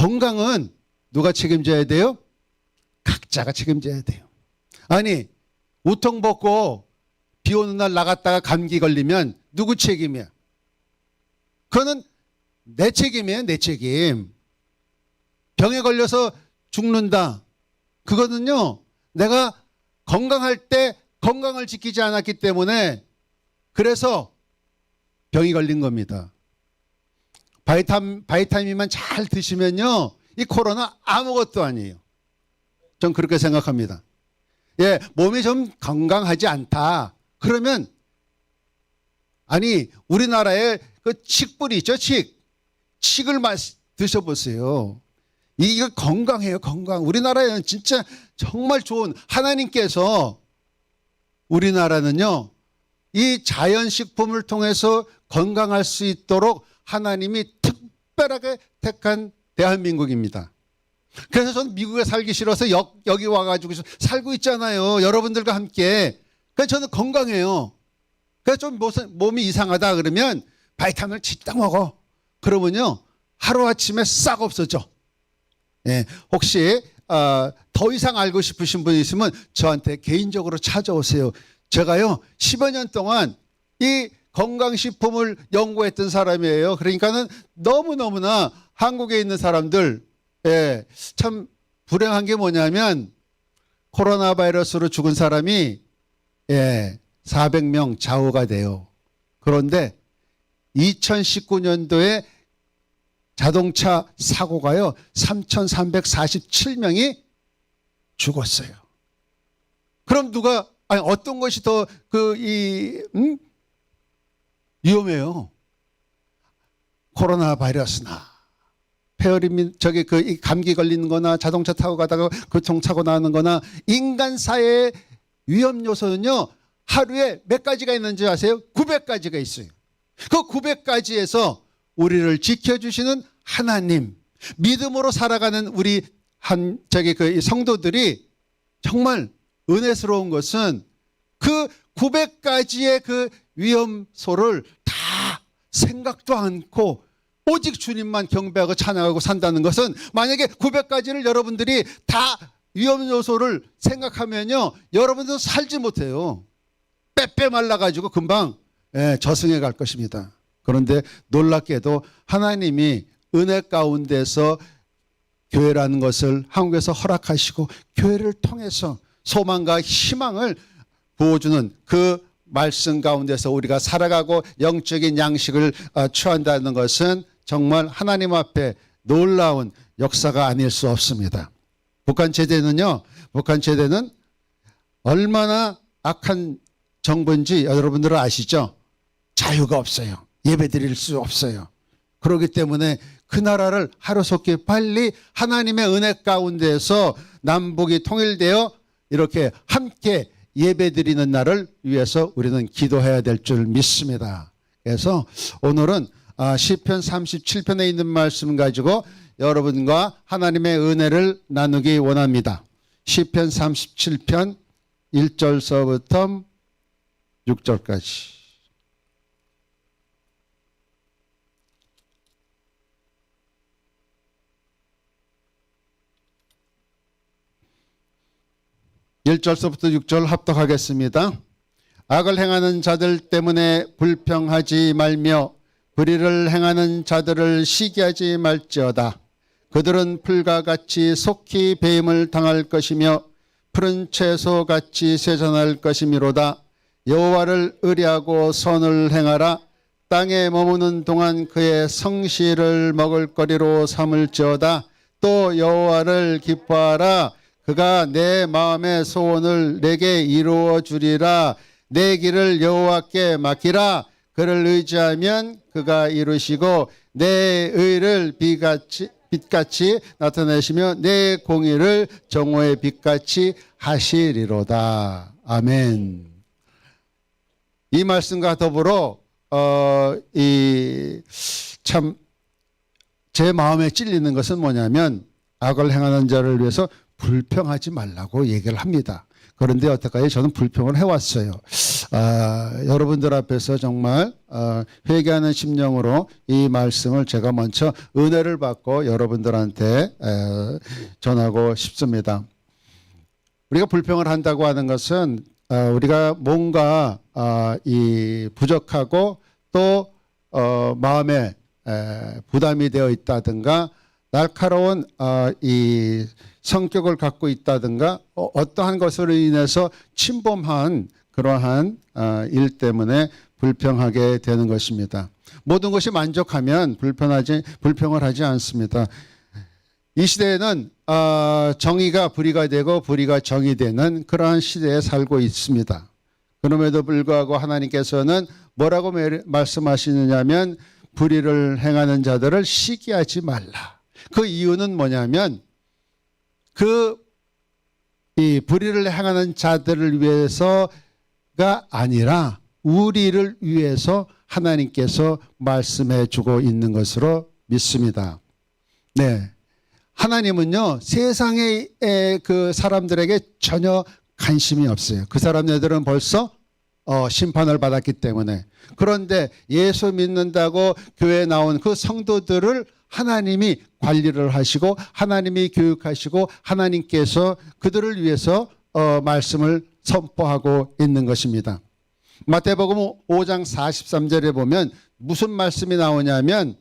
건강은 누가 책임져야 돼요? 각자가 책임져야 돼요. 아니, 우통 벗고 비 오는 날 나갔다가 감기 걸리면 누구 책임이야? 그거는 내 책임이에요, 내 책임. 병에 걸려서 죽는다. 그거는요, 내가 건강할 때 건강을 지키지 않았기 때문에 그래서 병이 걸린 겁니다. 바이타민만 잘 드시면요, 이 코로나 아무것도 아니에요. 전 그렇게 생각합니다. 예, 몸이 좀 건강하지 않다. 그러면 아니 우리나라에 그 칡뿌리 있죠, 칡을 드셔보세요. 이게 건강해요, 건강. 우리나라에는 진짜 정말 좋은 하나님께서 우리나라는요, 이 자연식품을 통해서 건강할 수 있도록 하나님이 특별하게 택한 대한민국입니다. 그래서 저는 미국에 살기 싫어서 여기 와가지고 살고 있잖아요. 여러분들과 함께. 그래서 저는 건강해요. 그래서 좀 몸이 이상하다 그러면 바이타민을 쥐딱 먹어. 그러면요, 하루아침에 싹 없어져. 예, 혹시 더 이상 알고 싶으신 분 있으면 저한테 개인적으로 찾아오세요. 제가요 10여 년 동안 이 건강식품을 연구했던 사람이에요. 그러니까는 너무너무나 한국에 있는 사람들, 예, 참 불행한 게 뭐냐면 코로나 바이러스로 죽은 사람이 400명 좌우가 돼요. 그런데 2019년도에 자동차 사고가요 3,347명이 죽었어요. 그럼 어떤 것이 더 위험해요? 코로나 바이러스나 이 감기 걸리는 거나 자동차 타고 가다가 교통사고 나는 거나 인간 사회의 위험 요소는요, 하루에 몇 가지가 있는지 아세요? 900가지가 있어요. 그 900가지에서 우리를 지켜주시는 하나님, 믿음으로 살아가는 우리 성도들이 정말 은혜스러운 것은 그 900가지의 그 위험소를 다 생각도 않고 오직 주님만 경배하고 찬양하고 산다는 것은, 만약에 900가지를 여러분들이 다 위험 요소를 생각하면요, 여러분들은 살지 못해요. 빼빼 말라가지고 금방 저승에 갈 것입니다. 그런데 놀랍게도 하나님이 은혜 가운데서 교회라는 것을 한국에서 허락하시고 교회를 통해서 소망과 희망을 부어주는 그 말씀 가운데서 우리가 살아가고 영적인 양식을 취한다는 것은 정말 하나님 앞에 놀라운 역사가 아닐 수 없습니다. 북한 제대는 얼마나 악한 정부인지 여러분들은 아시죠? 자유가 없어요. 예배 드릴 수 없어요. 그렇기 때문에 그 나라를 하루속히 빨리 하나님의 은혜 가운데서 남북이 통일되어 이렇게 함께 예배 드리는 날을 위해서 우리는 기도해야 될 줄 믿습니다. 그래서 오늘은 시편 37편에 있는 말씀 가지고 여러분과 하나님의 은혜를 나누기 원합니다. 시편 37편 1절서부터 6절까지. (1절서부터) 6절 합독하겠습니다. 악을 행하는 자들 때문에 불평하지 말며 불의를 행하는 자들을 시기하지 말지어다. 그들은 풀과 같이 속히 배임을 당할 것이며 푸른 채소같이 쇠잔할 것이미로다. 여호와를 의뢰하고 선을 행하라. 땅에 머무는 동안 그의 성실을 먹을거리로 삼을지어다. 또 여호와를 기뻐하라. 그가 내 마음의 소원을 내게 이루어 주리라. 내 길을 여호와께 맡기라. 그를 의지하면 그가 이루시고 내 의를 빛같이 나타내시며 내 공의를 정오의 빛같이 하시리로다. 아멘. 이 말씀과 더불어 제 마음에 찔리는 것은 뭐냐면 악을 행하는 자를 위해서 불평하지 말라고 얘기를 합니다. 그런데 여태까지 저는 불평을 해왔어요. 여러분들 앞에서 정말 회개하는 심령으로 이 말씀을 제가 먼저 은혜를 받고 여러분들한테 전하고 싶습니다. 우리가 불평을 한다고 하는 것은 우리가 뭔가 이 부족하고 또 마음에 부담이 되어 있다든가 날카로운 이 성격을 갖고 있다든가 어떠한 것으로 인해서 침범한 그러한 일 때문에 불평하게 되는 것입니다. 모든 것이 만족하면 불평을 하지 않습니다. 이 시대에는 정의가 불의가 되고 불의가 정의 되는 그러한 시대에 살고 있습니다. 그럼에도 불구하고 하나님께서는 뭐라고 말씀하시느냐면 불의를 행하는 자들을 시기하지 말라. 그 이유는 뭐냐면 이 불의를 행하는 자들을 위해서가 아니라 우리를 위해서 하나님께서 말씀해 주고 있는 것으로 믿습니다. 네. 하나님은요, 세상의 그 사람들에게 전혀 관심이 없어요. 그 사람들은 벌써 심판을 받았기 때문에. 그런데 예수 믿는다고 교회에 나온 그 성도들을 하나님이 관리를 하시고 하나님이 교육하시고 하나님께서 그들을 위해서 말씀을 선포하고 있는 것입니다. 마태복음 5장 43절에 보면 무슨 말씀이 나오냐면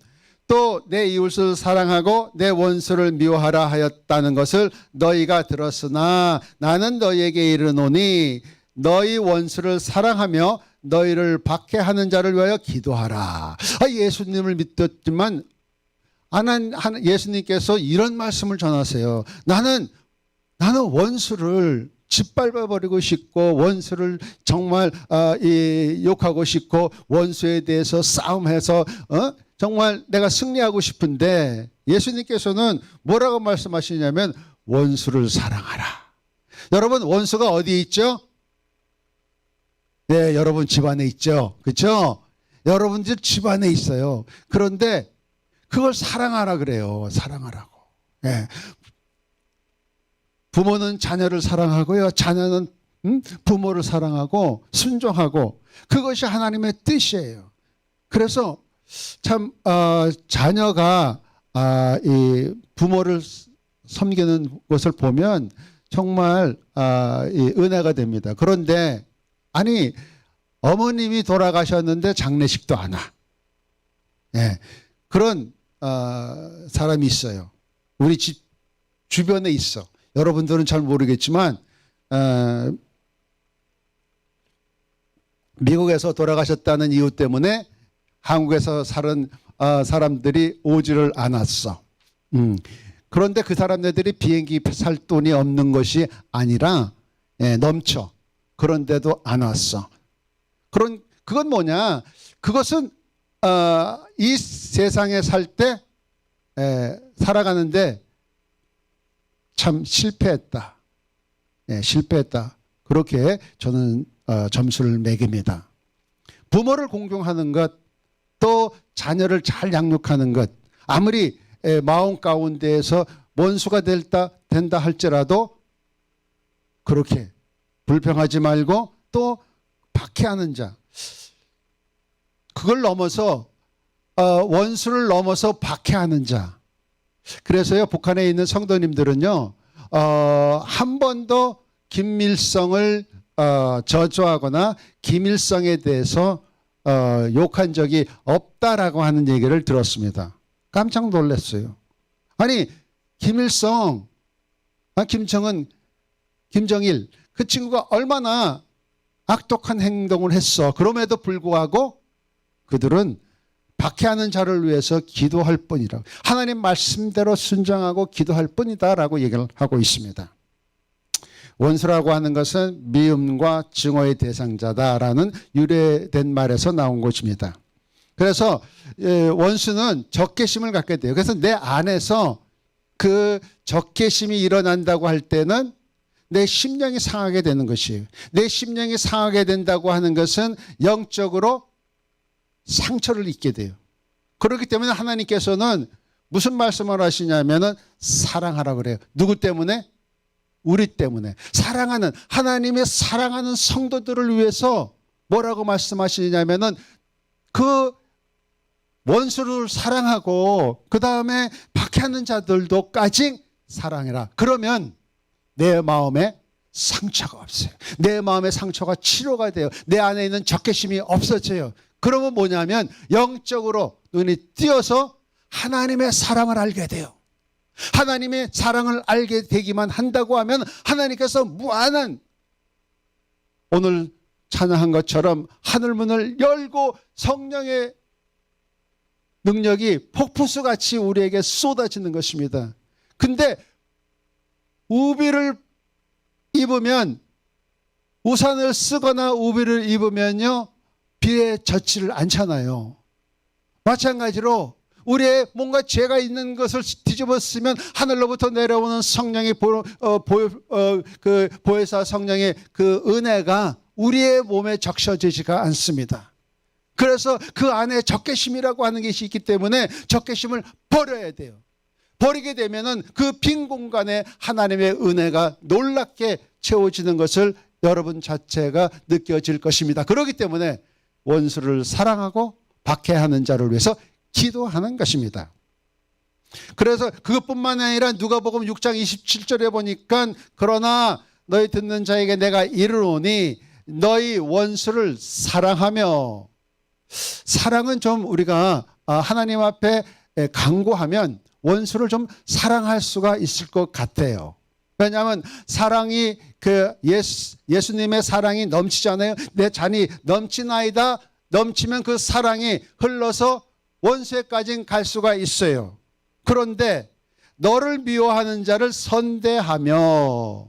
또 내 이웃을 사랑하고 내 원수를 미워하라 하였다는 것을 너희가 들었으나 나는 너희에게 이르노니 너희 원수를 사랑하며 너희를 박해하는 자를 위하여 기도하라. 예수님을 믿었지만 예수님께서 이런 말씀을 전하세요. 나는 원수를 짓밟아버리고 싶고 원수를 정말 욕하고 싶고 원수에 대해서 싸움해서 정말 내가 승리하고 싶은데 예수님께서는 뭐라고 말씀하시냐면 원수를 사랑하라. 여러분 원수가 어디에 있죠? 네, 여러분 집안에 있죠. 그렇죠? 여러분들 집안에 있어요. 그런데 그걸 사랑하라 그래요. 사랑하라고. 네. 부모는 자녀를 사랑하고요. 자녀는 부모를 사랑하고 순종하고 그것이 하나님의 뜻이에요. 그래서 참 자녀가 이 부모를 섬기는 것을 보면 정말 이 은혜가 됩니다. 그런데 아니 어머님이 돌아가셨는데 장례식도 안 와. 네. 그런 사람이 있어요. 우리 집 주변에 있어. 여러분들은 잘 모르겠지만 미국에서 돌아가셨다는 이유 때문에 한국에서 사는 사람들이 오지를 않았어. 그런데 그 사람들이 비행기 살 돈이 없는 것이 아니라 넘쳐. 그런데도 안 왔어. 그건 뭐냐? 그것은 이 세상에 살 때 살아가는데 참 실패했다. 실패했다. 그렇게 저는 점수를 매깁니다. 부모를 공경하는 것, 또 자녀를 잘 양육하는 것, 아무리 마음 가운데에서 원수가 된다 할지라도 그렇게 불평하지 말고 또 박해하는 자, 그걸 넘어서 원수를 넘어서 박해하는 자. 그래서요 북한에 있는 성도님들은요 한 번도 김일성을 저주하거나 김일성에 대해서 욕한 적이 없다라고 하는 얘기를 들었습니다. 깜짝 놀랐어요. 아니 김일성, 김정은, 김정일 그 친구가 얼마나 악독한 행동을 했어. 그럼에도 불구하고 그들은 박해하는 자를 위해서 기도할 뿐이라고, 하나님 말씀대로 순종하고 기도할 뿐이다라고 얘기를 하고 있습니다. 원수라고 하는 것은 미움과 증오의 대상자다라는 유래된 말에서 나온 것입니다. 그래서 원수는 적개심을 갖게 돼요. 그래서 내 안에서 그 적개심이 일어난다고 할 때는 내 심령이 상하게 되는 것이에요. 내 심령이 상하게 된다고 하는 것은 영적으로 상처를 입게 돼요. 그렇기 때문에 하나님께서는 무슨 말씀을 하시냐면은 사랑하라 그래요. 누구 때문에? 우리 때문에 사랑하는 하나님의 사랑하는 성도들을 위해서 뭐라고 말씀하시냐면은 그 원수를 사랑하고 그 다음에 박해하는 자들도까지 사랑해라. 그러면 내 마음에 상처가 없어요. 내 마음의 상처가 치료가 돼요. 내 안에 있는 적개심이 없어져요. 그러면 뭐냐면 영적으로 눈이 띄어서 하나님의 사랑을 알게 돼요. 하나님의 사랑을 알게 되기만 한다고 하면 하나님께서 무한한, 오늘 찬양한 것처럼 하늘문을 열고 성령의 능력이 폭포수같이 우리에게 쏟아지는 것입니다. 근데 우비를 입으면, 우산을 쓰거나 우비를 입으면요 비에 젖지를 않잖아요. 마찬가지로 우리의 뭔가 죄가 있는 것을 뒤집어 쓰면 하늘로부터 내려오는 성령의 보혜사 성령의 그 은혜가 우리의 몸에 적셔지지가 않습니다. 그래서 그 안에 적개심이라고 하는 것이 있기 때문에 적개심을 버려야 돼요. 버리게 되면은 그 빈 공간에 하나님의 은혜가 놀랍게 채워지는 것을 여러분 자체가 느껴질 것입니다. 그렇기 때문에 원수를 사랑하고 박해하는 자를 위해서 기도하는 것입니다. 그래서 그것뿐만 아니라 누가복음 6장 27절에 보니까 그러나 너희 듣는 자에게 내가 이르노니 너희 원수를 사랑하며, 사랑은 좀 우리가 하나님 앞에 간구하면 원수를 좀 사랑할 수가 있을 것 같아요. 왜냐하면 사랑이 예수님의 사랑이 넘치잖아요. 내 잔이 넘치나이다. 넘치면 그 사랑이 흘러서 원수에까지 갈 수가 있어요. 그런데 너를 미워하는 자를 선대하며,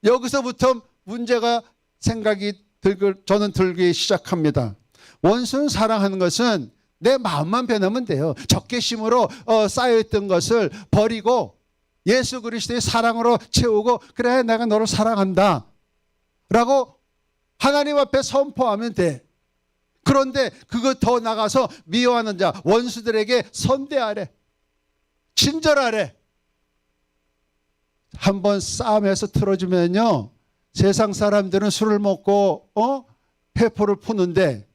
여기서부터 문제가 저는 들기 시작합니다. 원수는 사랑하는 것은 내 마음만 변하면 돼요. 적개심으로 쌓여있던 것을 버리고 예수 그리스도의 사랑으로 채우고, 그래 내가 너를 사랑한다 라고 하나님 앞에 선포하면 돼. 그런데 그거 더 나가서 미워하는 자, 원수들에게 선대하래, 친절하래. 한번 싸움에서 틀어주면요 세상 사람들은 술을 먹고 회포를 푸는데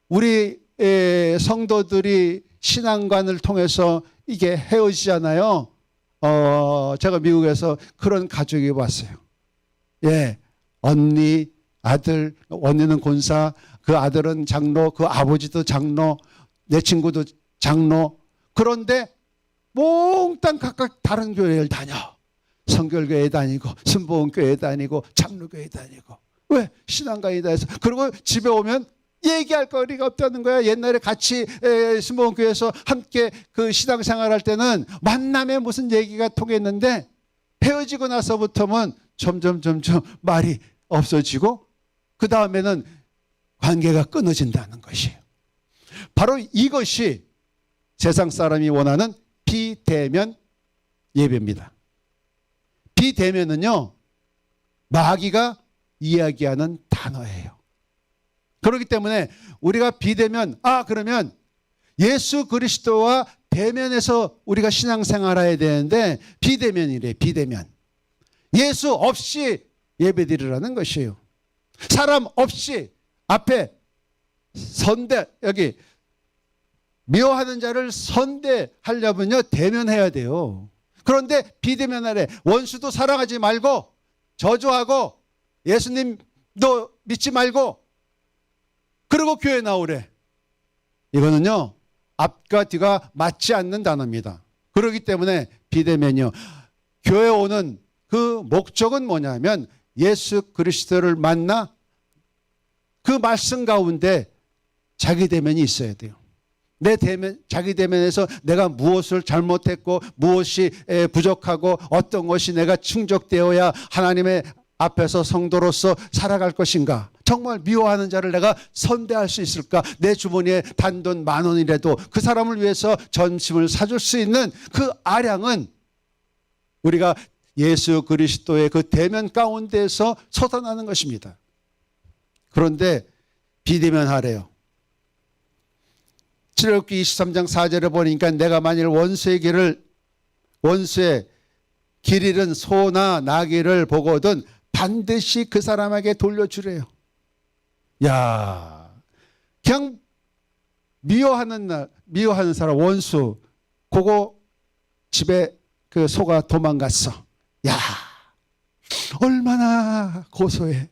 우리 성도들이 신앙관을 통해서 이게 헤어지잖아요. 제가 미국에서 그런 가족이 왔어요. 예, 언니, 아들, 언니는 권사, 그 아들은 장로, 그 아버지도 장로, 내 친구도 장로. 그런데 몽땅 각각 다른 교회를 다녀. 성결교회 다니고 순복음교회 다니고 장로교회 다니고. 왜? 신앙가이다 해서. 그리고 집에 오면 얘기할 거리가 없다는 거야. 옛날에 같이 순복음교회에서 함께 그 신앙생활할 때는 만남에 무슨 얘기가 통했는데 헤어지고 나서부터는 점점 말이 없어지고 그 다음에는 관계가 끊어진다는 것이에요. 바로 이것이 세상 사람이 원하는 비대면 예배입니다. 비대면은요 마귀가 이야기하는 단어예요. 그렇기 때문에 우리가 비대면, 그러면 예수 그리스도와 대면해서 우리가 신앙생활해야 되는데 비대면이래. 비대면. 예수 없이 예배드리라는 것이에요. 사람 없이 앞에 여기 미워하는 자를 선대하려면요 대면해야 돼요. 그런데 비대면하래. 원수도 사랑하지 말고 저주하고 예수님도 믿지 말고 그리고 교회 나오래. 이거는요 앞과 뒤가 맞지 않는 단어입니다. 그렇기 때문에 비대면이요. 교회 오는 그 목적은 뭐냐면 예수 그리스도를 만나 그 말씀 가운데 자기 대면이 있어야 돼요. 내 대면, 자기 대면에서 내가 무엇을 잘못했고 무엇이 부족하고 어떤 것이 내가 충족되어야 하나님의 앞에서 성도로서 살아갈 것인가. 정말 미워하는 자를 내가 선대할 수 있을까. 내 주머니에 단돈 10,000원이라도 그 사람을 위해서 전심을 사줄 수 있는 그 아량은 우리가 예수 그리스도의 그 대면 가운데서 솟아나는 것입니다. 그런데 비대면하래요. 출애굽기 23장 4절에 보니까 내가 만일 원수의 길 잃은 소나 나귀를 보거든 반드시 그 사람에게 돌려주래요. 야, 그냥 미워하는 사람, 원수, 그거 집에 그 소가 도망갔어. 야, 얼마나 고소해.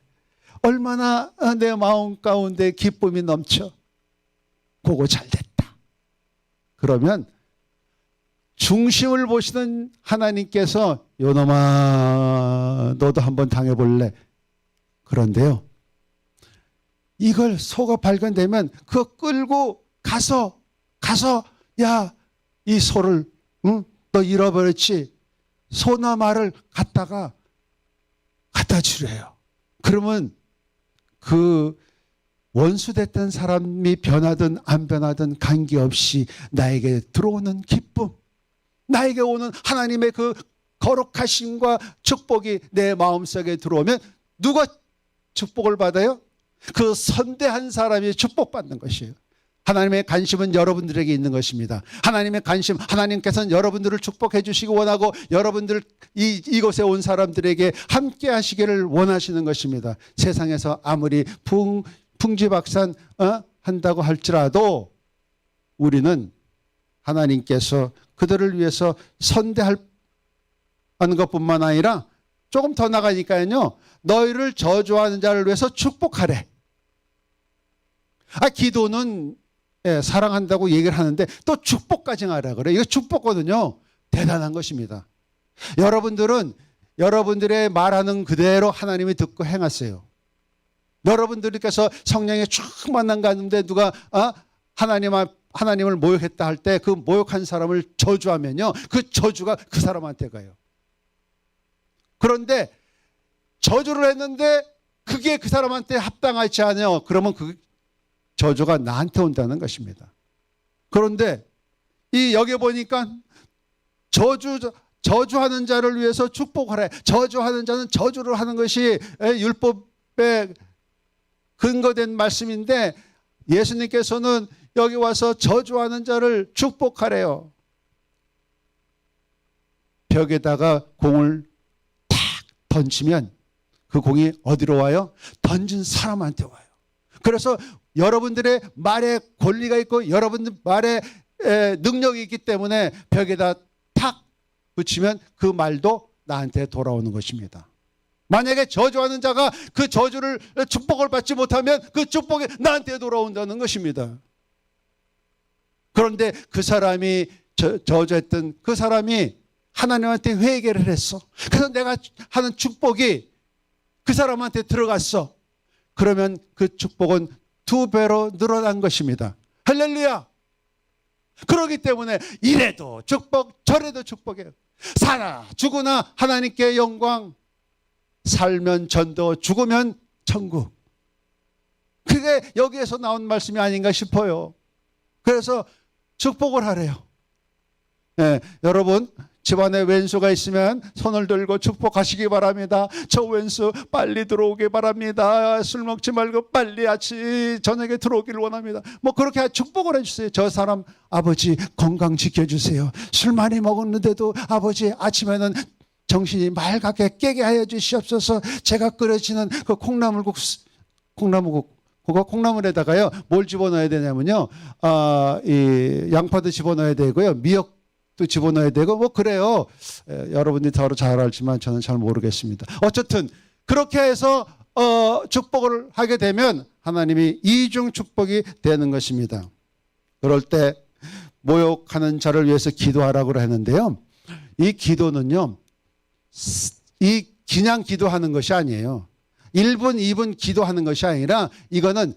얼마나 내 마음 가운데 기쁨이 넘쳐. 그거 잘 됐다. 그러면 중심을 보시는 하나님께서 요놈아 너도 한번 당해볼래. 그런데요, 이걸 소가 발견되면 그거 끌고 가서 야, 이 소를 너 잃어버렸지. 소나 말을 갖다 주래요. 그러면 그 원수됐던 사람이 변하든 안 변하든 관계없이 나에게 들어오는 기쁨, 나에게 오는 하나님의 그 거룩하심과 축복이 내 마음속에 들어오면 누가 축복을 받아요? 그 선대한 사람이 축복받는 것이에요. 하나님의 관심은 여러분들에게 있는 것입니다. 하나님의 관심, 하나님께서는 여러분들을 축복해 주시기 원하고 여러분들 이곳에 온 사람들에게 함께 하시기를 원하시는 것입니다. 세상에서 아무리 풍지박산 한다고 할지라도 우리는 하나님께서 그들을 위해서 선대하는 것뿐만 아니라 조금 더 나가니까요, 너희를 저주하는 자를 위해서 축복하래. 기도는 사랑한다고 얘기를 하는데 또 축복까지 하라 그래. 이거 축복거든요. 대단한 것입니다. 여러분들은 여러분들의 말하는 그대로 하나님이 듣고 행하세요. 여러분들께서 성령에 쫙 만난 가운데 누가 하나님을 모욕했다 할 때 그 모욕한 사람을 저주하면요, 그 저주가 그 사람한테 가요. 그런데 저주를 했는데 그게 그 사람한테 합당하지 않아요. 그러면 그 저주가 나한테 온다는 것입니다. 그런데 여기 보니까 저주하는 자를 위해서 축복하래. 저주하는 자는 저주를 하는 것이 율법에 근거된 말씀인데 예수님께서는 여기 와서 저주하는 자를 축복하래요. 벽에다가 공을 탁 던지면 그 공이 어디로 와요? 던진 사람한테 와요. 그래서 여러분들의 말에 권리가 있고 여러분들 말에 능력이 있기 때문에 벽에다 탁 붙이면 그 말도 나한테 돌아오는 것입니다. 만약에 저주하는 자가 그 저주를 축복을 받지 못하면 그 축복이 나한테 돌아온다는 것입니다. 그런데 그 사람이 저주했던 그 사람이 하나님한테 회개를 했어. 그래서 내가 하는 축복이 그 사람한테 들어갔어. 그러면 그 축복은 2배로 늘어난 것입니다. 할렐루야. 그렇기 때문에 이래도 축복 저래도 축복이에요. 살아 죽으나 하나님께 영광, 살면 전도, 죽으면 천국. 그게 여기에서 나온 말씀이 아닌가 싶어요. 그래서 축복을 하래요. 여러분 집안에 왼수가 있으면 손을 들고 축복하시기 바랍니다. 저 왼수 빨리 들어오기 바랍니다. 술 먹지 말고 빨리 저녁에 들어오기를 원합니다. 그렇게 축복을 해주세요. 저 사람 아버지 건강 지켜주세요. 술 많이 먹었는데도 아버지 아침에는 정신이 맑게 깨게 하여 주시옵소서. 제가 끓여지는 그 콩나물국, 그거 콩나물에다가요 뭘 집어넣어야 되냐면요, 이 양파도 집어넣어야 되고요, 미역도 집어넣어야 되고 그래요. 여러분들이 더 잘 알지만 저는 잘 모르겠습니다. 어쨌든 그렇게 해서 축복을 하게 되면 하나님이 이중 축복이 되는 것입니다. 그럴 때 모욕하는 자를 위해서 기도하라고 했는데요, 이 기도는요 그냥 기도하는 것이 아니에요. 1분, 2분 기도하는 것이 아니라 이거는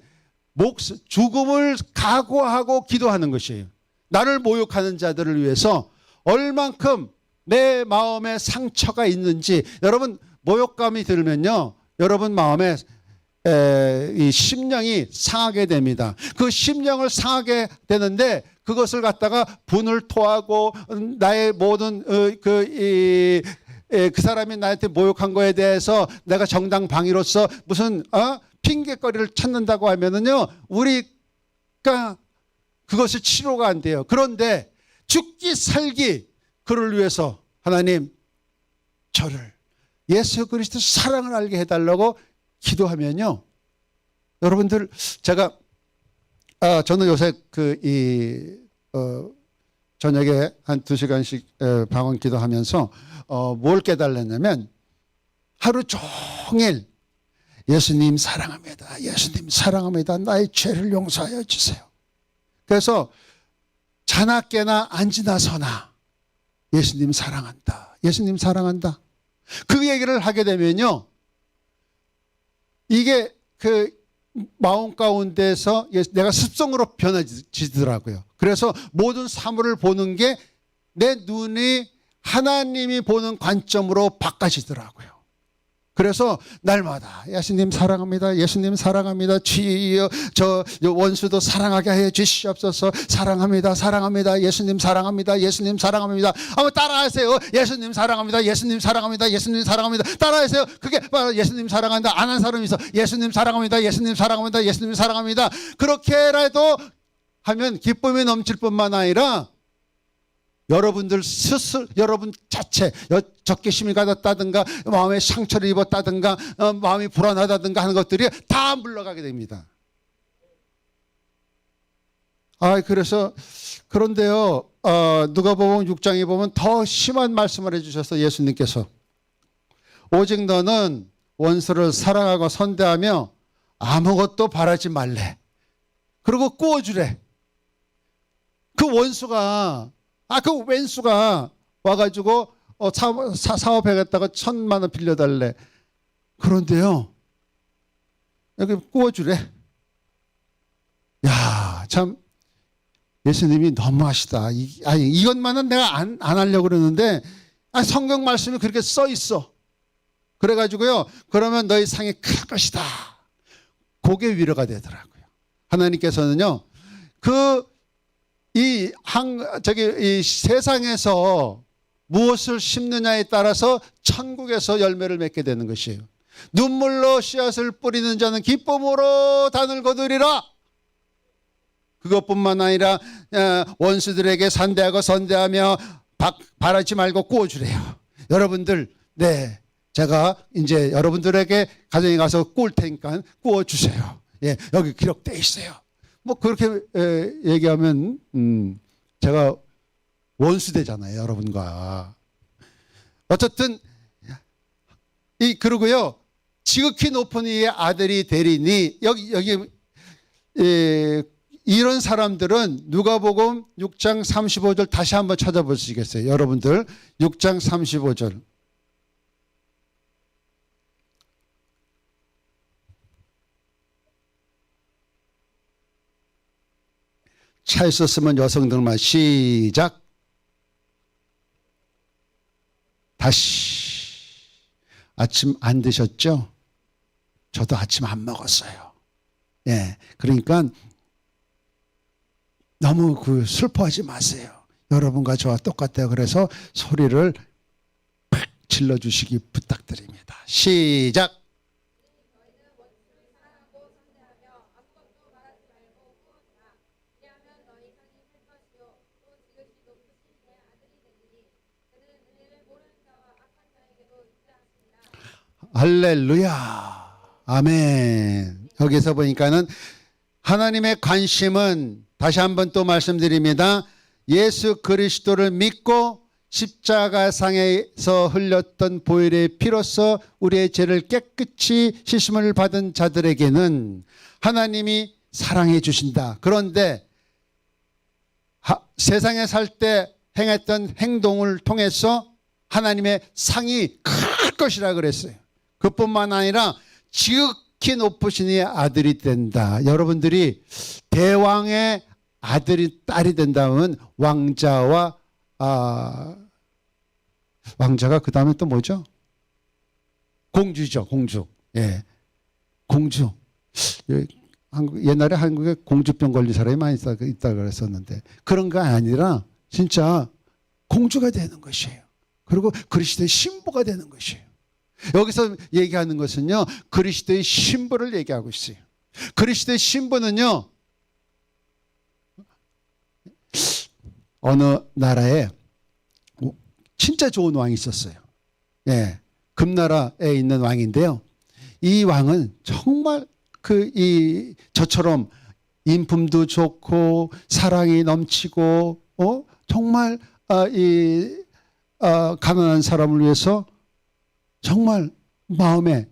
죽음을 각오하고 기도하는 것이에요. 나를 모욕하는 자들을 위해서 얼만큼 내 마음에 상처가 있는지. 여러분 모욕감이 들면요, 여러분 마음에 이 심령이 상하게 됩니다. 그 심령을 상하게 되는데 그것을 갖다가 분을 토하고 나의 모든 그 사람이 나한테 모욕한 거에 대해서 내가 정당방위로서 무슨 핑계거리를 찾는다고 하면은요, 우리가 그것이 치료가 안 돼요. 그런데 죽기 살기 그를 위해서 하나님 저를 예수 그리스도 사랑을 알게 해달라고 기도하면요. 여러분들 제가 저는 요새 저녁에 한 2시간씩 방언 기도하면서 뭘 깨달았냐면 하루 종일 예수님 사랑합니다. 예수님 사랑합니다. 나의 죄를 용서하여 주세요. 그래서 자나 깨나 앉으나 서나 예수님 사랑한다. 예수님 사랑한다. 그 얘기를 하게 되면요. 이게 그 마음 가운데서 내가 습성으로 변해지더라고요. 그래서 모든 사물을 보는 게 내 눈이 하나님이 보는 관점으로 바꿔지더라고요. 그래서 날마다 예수님 사랑합니다. 예수님 사랑합니다. 주여 저 원수도 사랑하게 해 주시옵소서. 사랑합니다. 사랑합니다. 예수님 사랑합니다. 예수님 사랑합니다. 한번 따라하세요. 예수님 사랑합니다. 예수님 사랑합니다. 예수님 사랑합니다. 따라하세요. 그게 바로 예수님 사랑한다. 안 한 사람이 있어. 예수님 사랑합니다. 예수님 사랑합니다. 예수님 사랑합니다. 그렇게라도 하면 기쁨이 넘칠 뿐만 아니라 여러분들 스스로 여러분 자체 적개심이 가졌다든가 마음에 상처를 입었다든가 마음이 불안하다든가 하는 것들이 다 물러가게 됩니다. 그래서 그런데요 누가복음 6장에 보면 더 심한 말씀을 해주셔서 예수님께서 오직 너는 원수를 사랑하고 선대하며 아무것도 바라지 말래. 그리고 구워주래. 그 원수가 그 왼수가 와가지고 사업하겠다고 1,000만 원 빌려달래. 그런데요 여기 구워주래. 야, 참 예수님이 너무하시다. 이것만은 내가 안 하려고 그러는데 성경 말씀이 그렇게 써 있어. 그래가지고요 그러면 너희 상이 클 것이다. 그게 위로가 되더라고요. 하나님께서는요 이 세상에서 무엇을 심느냐에 따라서 천국에서 열매를 맺게 되는 것이에요. 눈물로 씨앗을 뿌리는 자는 기쁨으로 단을 거두리라. 그것뿐만 아니라 원수들에게 산대하고 선대하며 바라지 말고 구워주래요. 여러분들 제가 이제 여러분들에게 가정에 가서 구울 테니까 구워주세요. 여기 기록되어 있어요. 뭐 그렇게 얘기하면 제가 원수 되잖아요, 여러분과. 어쨌든 그러고요 지극히 높은 이의 아들이 되리니 여기 이런 사람들은 누가복음 6장 35절 다시 한번 찾아보시겠어요, 여러분들. 6장 35절. 차 있었으면 여성들만 시작. 다시. 아침 안 드셨죠? 저도 아침 안 먹었어요. 그러니까 너무 슬퍼하지 마세요. 여러분과 저와 똑같아요. 그래서 소리를 팍 질러주시기 부탁드립니다. 시작. 할렐루야. 아멘. 여기서 보니까는 하나님의 관심은 다시 한번 또 말씀드립니다. 예수 그리스도를 믿고 십자가상에서 흘렸던 보혈의 피로써 우리의 죄를 깨끗이 씻음을 받은 자들에게는 하나님이 사랑해 주신다. 그런데 세상에 살 때 행했던 행동을 통해서 하나님의 상이 클 것이라 그랬어요. 그뿐만 아니라 지극히 높으신 이의 아들이 된다. 여러분들이 대왕의 아들이 딸이 된다면 왕자가 그 다음에 또 뭐죠? 공주죠, 공주. 공주. 옛날에 한국에 공주병 걸린 사람이 많이 있다 그랬었는데 그런 거 아니라 진짜 공주가 되는 것이에요. 그리고 그리스도의 신부가 되는 것이에요. 여기서 얘기하는 것은요 그리스도의 신부를 얘기하고 있어요. 그리스도의 신부는요 어느 나라에 진짜 좋은 왕이 있었어요. 예, 금나라에 있는 왕인데요. 이 왕은 정말 저처럼 인품도 좋고 사랑이 넘치고 정말 가난한 사람을 위해서 정말 마음에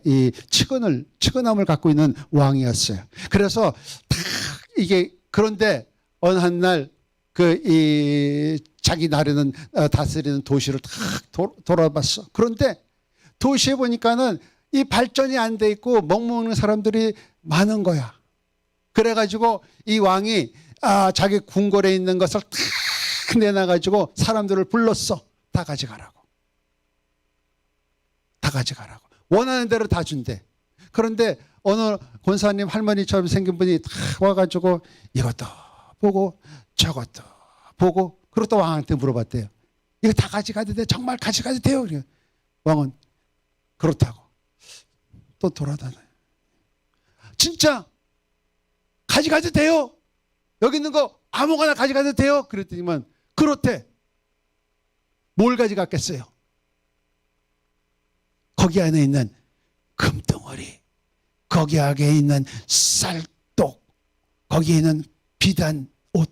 이 측은함을 갖고 있는 왕이었어요. 그래서 다 이게 그런데 어느 한 날 자기 나라는 다스리는 도시를 다 돌아봤어. 그런데 도시에 보니까는 이 발전이 안 돼 있고 먹먹는 사람들이 많은 거야. 그래가지고 이 왕이 자기 궁궐에 있는 것을 다 내놔가지고 사람들을 불렀어. 다 가져가라고. 다 가져가라고. 원하는 대로 다 준대. 그런데 어느 권사님 할머니처럼 생긴 분이 다 와가지고 이것도 보고 저것도 보고 그리고 또 왕한테 물어봤대요. 이거 다 가져가도 돼? 정말 가져가도 돼요? 왕은 그렇다고. 또 돌아다녀요. 진짜 가져가도 돼요? 여기 있는 거 아무거나 가져가도 돼요? 그랬더니만 그렇대. 뭘 가져갔겠어요? 거기 안에 있는 금덩어리, 거기 안에 있는 쌀독, 거기에 있는 비단 옷.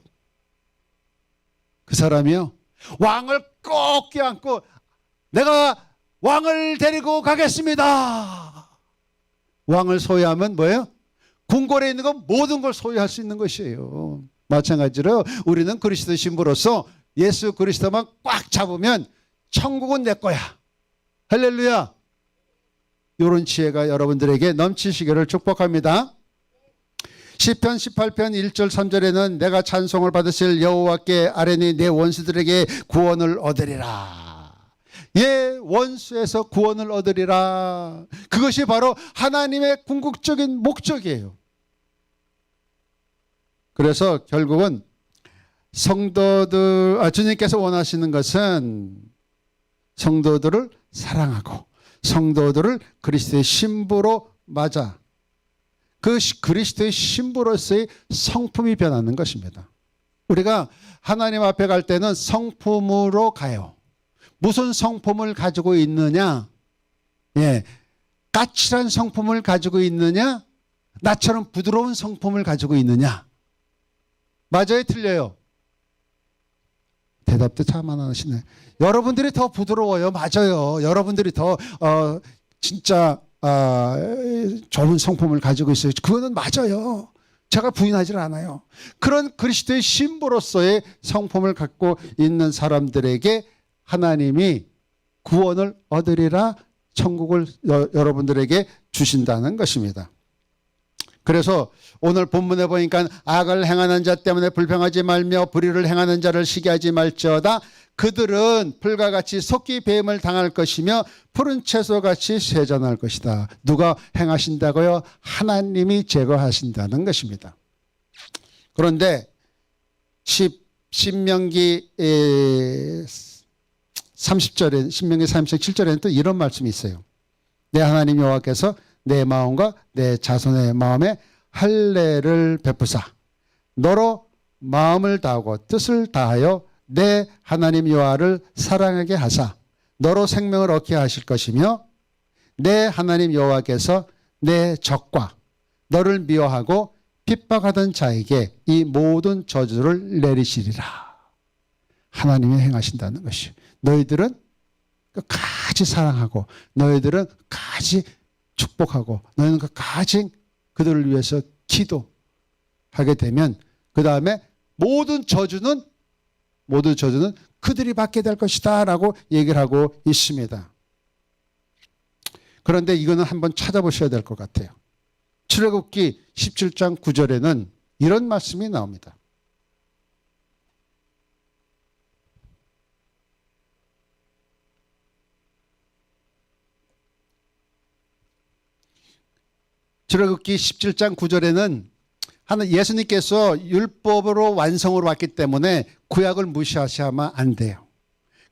그 사람이요, 왕을 꼭 껴안고 내가 왕을 데리고 가겠습니다. 왕을 소유하면 뭐예요? 궁궐에 있는 거 모든 걸 소유할 수 있는 것이에요. 마찬가지로 우리는 그리스도 신부로서 예수 그리스도만 꽉 잡으면 천국은 내 거야. 할렐루야. 이런 지혜가 여러분들에게 넘치시기를 축복합니다. 시편 18편 1절 3절에는 내가 찬송을 받으실 여호와께 아뢰니 내 원수들에게 구원을 얻으리라. 예, 원수에서 구원을 얻으리라. 그것이 바로 하나님의 궁극적인 목적이에요. 그래서 결국은 주님께서 원하시는 것은 성도들을 사랑하고 성도들을 그리스도의 신부로 맞아 그 그리스도의 신부로서의 성품이 변하는 것입니다. 우리가 하나님 앞에 갈 때는 성품으로 가요. 무슨 성품을 가지고 있느냐? 예, 까칠한 성품을 가지고 있느냐? 나처럼 부드러운 성품을 가지고 있느냐? 맞아요, 틀려요? 대답도 참 안 하시네. 여러분들이 더 부드러워요. 맞아요. 여러분들이 더 진짜 좋은 성품을 가지고 있어요. 그거는 맞아요. 제가 부인하지 않아요. 그런 그리스도의 신부로서의 성품을 갖고 있는 사람들에게 하나님이 구원을 얻으리라 천국을 여러분들에게 주신다는 것입니다. 그래서 오늘 본문에 보니까 악을 행하는 자 때문에 불평하지 말며 불의를 행하는 자를 시기하지 말지어다. 그들은 풀과 같이 속기 배임을 당할 것이며 푸른 채소같이 쇠잔할 것이다. 누가 행하신다고요? 하나님이 제거하신다는 것입니다. 그런데 신명기 30절에 신명기 37절에는 또 이런 말씀이 있어요. 내 하나님 여호와께서 내 마음과 내 자손의 마음에 할례를 베푸사 너로 마음을 다하고 뜻을 다하여 내 하나님 여호와를 사랑하게 하사 너로 생명을 얻게 하실 것이며 내 하나님 여호와께서 내 적과 너를 미워하고 핍박하던 자에게 이 모든 저주를 내리시리라. 하나님이 행하신다는 것이 너희들은 끝까지 사랑하고 너희들은 끝까지 축복하고 너희는 끝까지 그들을 위해서 기도하게 되면 그 다음에 모든 저주는 그들이 받게 될 것이다 라고 얘기를 하고 있습니다. 그런데 이거는 한번 찾아보셔야 될 것 같아요. 출애굽기 17장 9절에는 이런 말씀이 나옵니다. 출애굽기 17장 9절에는 예수님께서 율법으로 완성으로 왔기 때문에 구약을 무시하시면 안 돼요.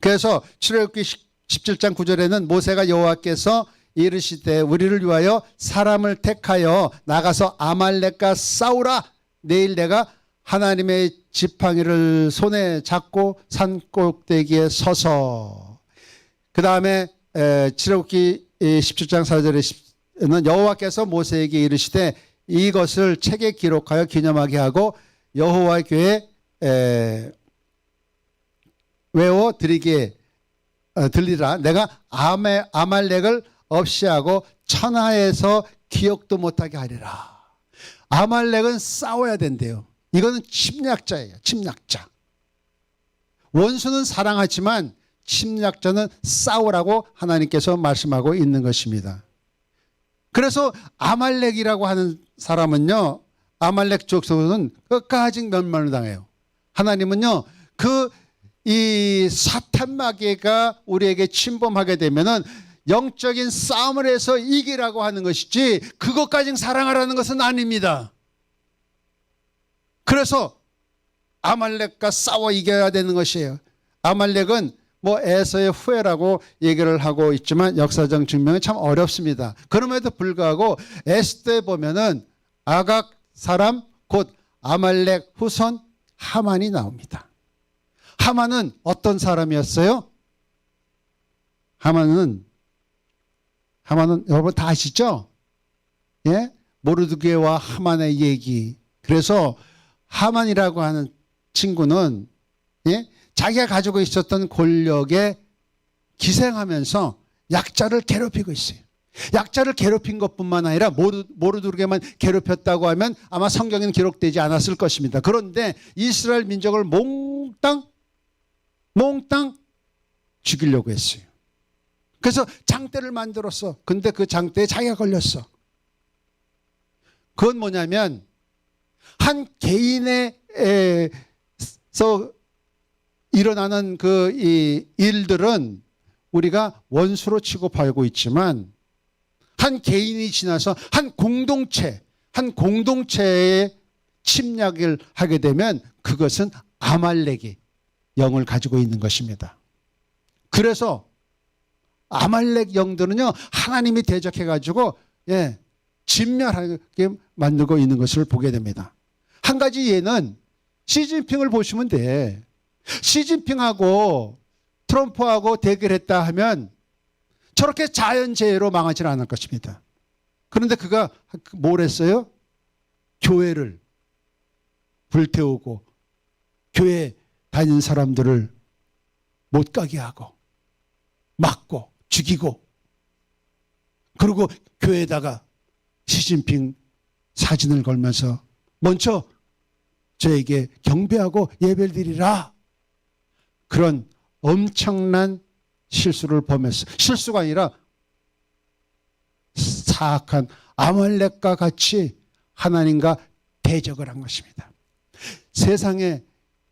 그래서 출애굽기 17장 9절에는 모세가 여호와께서 이르시되 우리를 위하여 사람을 택하여 나가서 아말렉과 싸우라. 내일 내가 하나님의 지팡이를 손에 잡고 산 꼭대기에 서서 그 다음에 출애굽기 17장 4절에는 여호와께서 모세에게 이르시되 이것을 책에 기록하여 기념하게 하고 여호와의 교회에 외워 드리게 들리라. 내가 아말렉을 없이 하고 천하에서 기억도 못하게 하리라. 아말렉은 싸워야 된대요. 이거는 침략자예요. 침략자. 원수는 사랑하지만 침략자는 싸우라고 하나님께서 말씀하고 있는 것입니다. 그래서 아말렉이라고 하는 사람은요, 아말렉 족속은 끝까지 멸망을 당해요. 하나님은요, 이 사탄 마귀가 우리에게 침범하게 되면은 영적인 싸움을 해서 이기라고 하는 것이지 그것까지 사랑하라는 것은 아닙니다. 그래서 아말렉과 싸워 이겨야 되는 것이에요. 아말렉은 에서의 후예라고 얘기를 하고 있지만 역사적 증명이 참 어렵습니다. 그럼에도 불구하고 에스더에 보면은 아각 사람 곧 아말렉 후손 하만이 나옵니다. 하만은 어떤 사람이었어요? 하만은 여러분 다 아시죠? 예? 모르드게와 하만의 얘기. 그래서 하만이라고 하는 친구는 자기가 가지고 있었던 권력에 기생하면서 약자를 괴롭히고 있어요. 약자를 괴롭힌 것뿐만 아니라 모르드게만 괴롭혔다고 하면 아마 성경에는 기록되지 않았을 것입니다. 그런데 이스라엘 민족을 몽땅 죽이려고 했어요. 그래서 장대를 만들었어. 근데 그 장대에 자기가 걸렸어. 그건 뭐냐면 한 개인에서 일어나는 이 일들은 우리가 원수로 취급하고 있지만 한 개인이 지나서 한 공동체에 침략을 하게 되면 그것은 아말렉의 영을 가지고 있는 것입니다. 그래서 아말렉 영들은요, 하나님이 대적해가지고 진멸하게 만들고 있는 것을 보게 됩니다. 한 가지 예는 시진핑을 보시면 돼. 시진핑하고 트럼프하고 대결했다 하면 저렇게 자연재해로 망하지는 않을 것입니다. 그런데 그가 뭘 했어요? 교회를 불태우고 교회 다니는 사람들을 못 가게 하고 막고 죽이고, 그리고 교회에다가 시진핑 사진을 걸면서 먼저 저에게 경배하고 예배를 드리라, 그런 엄청난 실수를 범했어. 실수가 아니라 사악한 아말렉과 같이 하나님과 대적을 한 것입니다. 세상에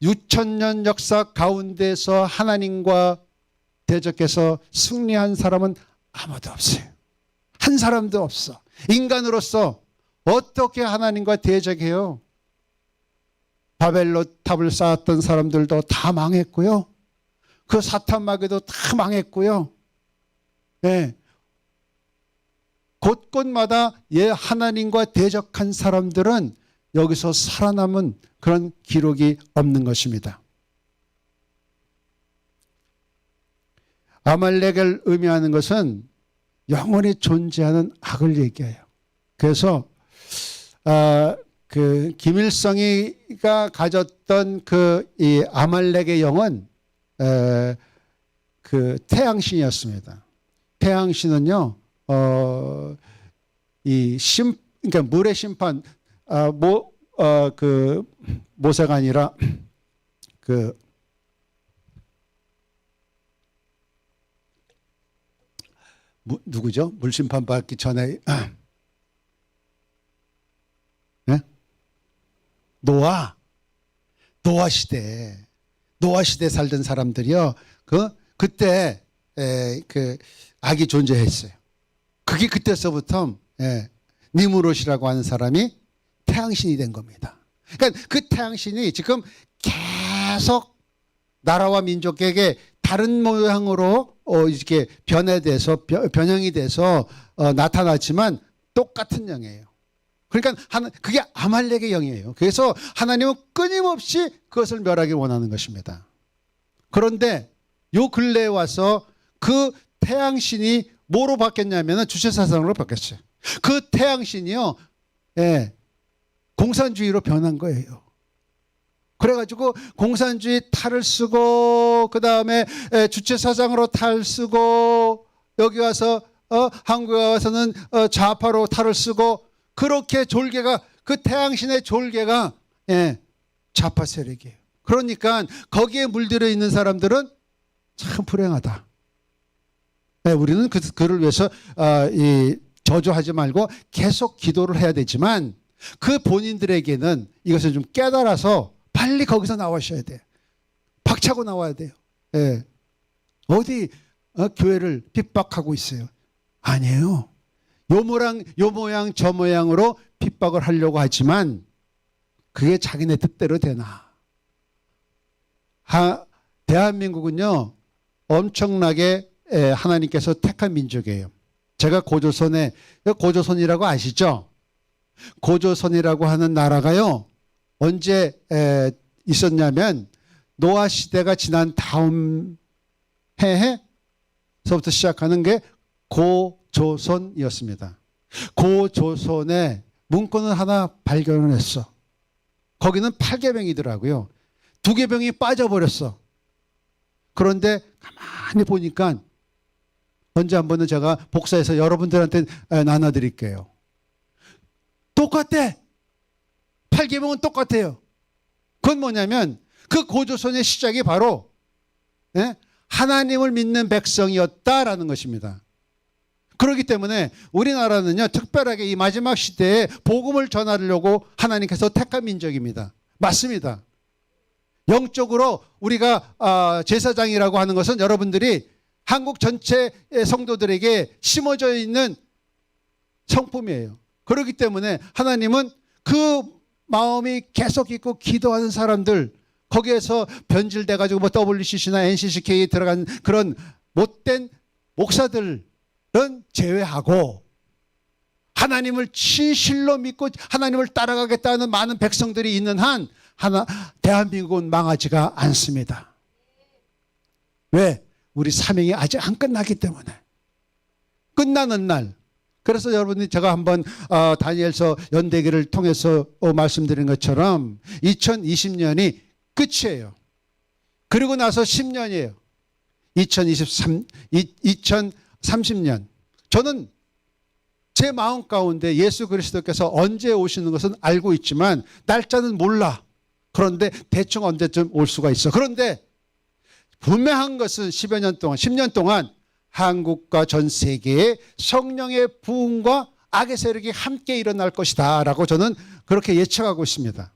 6,000년 역사 가운데서 하나님과 대적해서 승리한 사람은 아무도 없어요. 한 사람도 없어. 인간으로서 어떻게 하나님과 대적해요? 바벨로 탑을 쌓았던 사람들도 다 망했고요. 그 사탄 마귀도 다 망했고요. 곳곳마다 하나님과 대적한 사람들은 여기서 살아남은 그런 기록이 없는 것입니다. 아말렉을 의미하는 것은 영원히 존재하는 악을 얘기해요. 그래서 김일성이가 가졌던 이 아말렉의 영은 태양신이었습니다. 태양신은요, 그러니까 물의 심판, 모세가 아니라 누구죠? 물 심판 받기 전에 노아 시대 살던 사람들이요. 그때 악이 존재했어요. 그게 그때서부터 니무롯이라고 하는 사람이 태양신이 된 겁니다. 그러니까 그 태양신이 지금 계속 나라와 민족에게 다른 모양으로 이렇게 변형이 돼서 나타났지만 똑같은 영이에요. 그러니까 그게 아말렉의 영이에요. 그래서 하나님은 끊임없이 그것을 멸하기 원하는 것입니다. 그런데 요 근래에 와서 그 태양신이 뭐로 바뀌었냐면 주체사상으로 바뀌었어요. 그 태양신이요, 예, 공산주의로 변한 거예요. 그래가지고 공산주의 탈을 쓰고, 그 다음에 주체사상으로 탈 쓰고, 여기 와서 한국에 와서는 좌파로 탈을 쓰고, 그렇게 졸개가, 그 태양신의 졸개가, 예, 좌파 세력이에요. 그러니까 거기에 물들어 있는 사람들은 참 불행하다. 네, 우리는 그를 위해서 저주하지 말고 계속 기도를 해야 되지만, 그 본인들에게는 이것을 좀 깨달아서 빨리 거기서 나와셔야 돼요. 박차고 나와야 돼요. 예. 어디 교회를 핍박하고 있어요? 아니에요. 요 모양 저 모양으로 핍박을 하려고 하지만 그게 자기네 뜻대로 되나? 대한민국은요, 엄청나게 하나님께서 택한 민족이에요. 제가 고조선이라고 아시죠? 고조선이라고 하는 나라가요, 언제 있었냐면 노아 시대가 지난 다음 해에서부터 시작하는 게 고조선이었습니다. 고조선에 문건을 하나 발견을 했어. 거기는 8계명이더라고요. 2계명이 빠져버렸어. 그런데 가만히 보니까 언제 한번은 제가 복사해서 여러분들한테 나눠드릴게요. 똑같대. 8계명은 똑같아요. 그건 뭐냐면 그 고조선의 시작이 바로 하나님을 믿는 백성이었다라는 것입니다. 그렇기 때문에 우리나라는요, 특별하게 이 마지막 시대에 복음을 전하려고 하나님께서 택한 민족입니다. 맞습니다. 영적으로 우리가 제사장이라고 하는 것은 여러분들이 한국 전체 성도들에게 심어져 있는 성품이에요. 그렇기 때문에 하나님은 그 마음이 계속 있고 기도하는 사람들, 거기에서 변질돼가지고 뭐 WCC나 NCCK에 들어간 그런 못된 목사들은 제외하고 하나님을 진실로 믿고 하나님을 따라가겠다는 많은 백성들이 있는 한 대한민국은 망하지가 않습니다. 왜? 우리 사명이 아직 안 끝나기 때문에. 끝나는 날. 그래서 여러분이 제가 한번 다니엘서 연대기를 통해서 말씀드린 것처럼 2020년이 끝이에요. 그리고 나서 10년이에요. 2030년. 저는 제 마음 가운데 예수 그리스도께서 언제 오시는 것은 알고 있지만 날짜는 몰라. 그런데 대충 언제쯤 올 수가 있어. 그런데 분명한 것은 10여 년 동안, 10년 동안 한국과 전 세계에 성령의 부흥과 악의 세력이 함께 일어날 것이다 라고 저는 그렇게 예측하고 있습니다.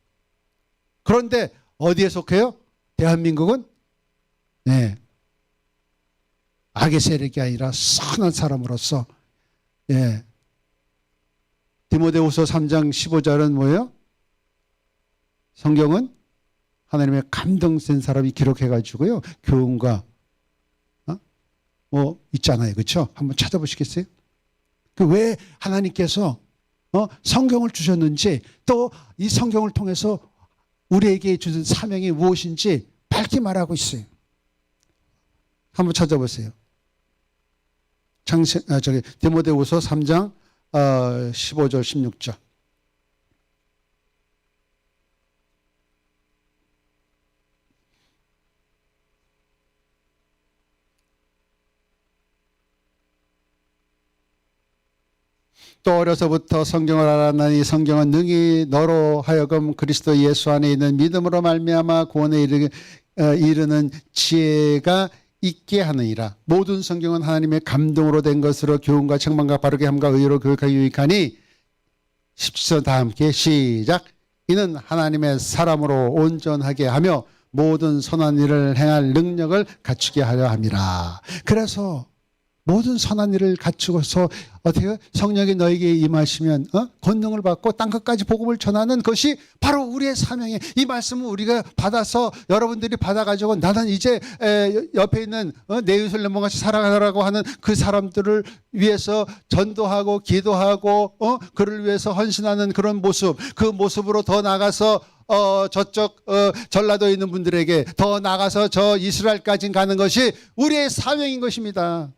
그런데 어디에 속해요? 대한민국은 악의 세력이 아니라 선한 사람으로서 디모데후서 3장 15절은 뭐예요? 성경은 하나님의 감동된 사람이 기록해가지고요, 교훈과 뭐 있잖아요, 그렇죠? 한번 찾아보시겠어요? 그 왜 하나님께서 성경을 주셨는지, 또 이 성경을 통해서 우리에게 주신 사명이 무엇인지 밝히 말하고 있어요. 한번 찾아보세요. 디모데후서 3장 15절 16절. 또 어려서부터 성경을 알았나니 성경은 능히 너로 하여금 그리스도 예수 안에 있는 믿음으로 말미암아 구원에 이르는 지혜가 있게 하느니라. 모든 성경은 하나님의 감동으로 된 것으로 교훈과 책망과 바르게 함과 의로 교육하기 유익하니 17절 다 함께 시작. 이는 하나님의 사람으로 온전하게 하며 모든 선한 일을 행할 능력을 갖추게 하려 함이라. 그래서 모든 선한 일을 갖추고서 어떻게 성령이 너에게 임하시면 권능을 받고 땅끝까지 복음을 전하는 것이 바로 우리의 사명이에요. 이 말씀을 우리가 받아서 여러분들이 받아가지고 나는 이제 옆에 있는 내 이웃을 내 몸같이 살아가라고 하는 그 사람들을 위해서 전도하고 기도하고 그를 위해서 헌신하는 그런 모습, 그 모습으로 더 나가서 저쪽 전라도에 있는 분들에게 더 나가서 저 이스라엘까지 가는 것이 우리의 사명인 것입니다.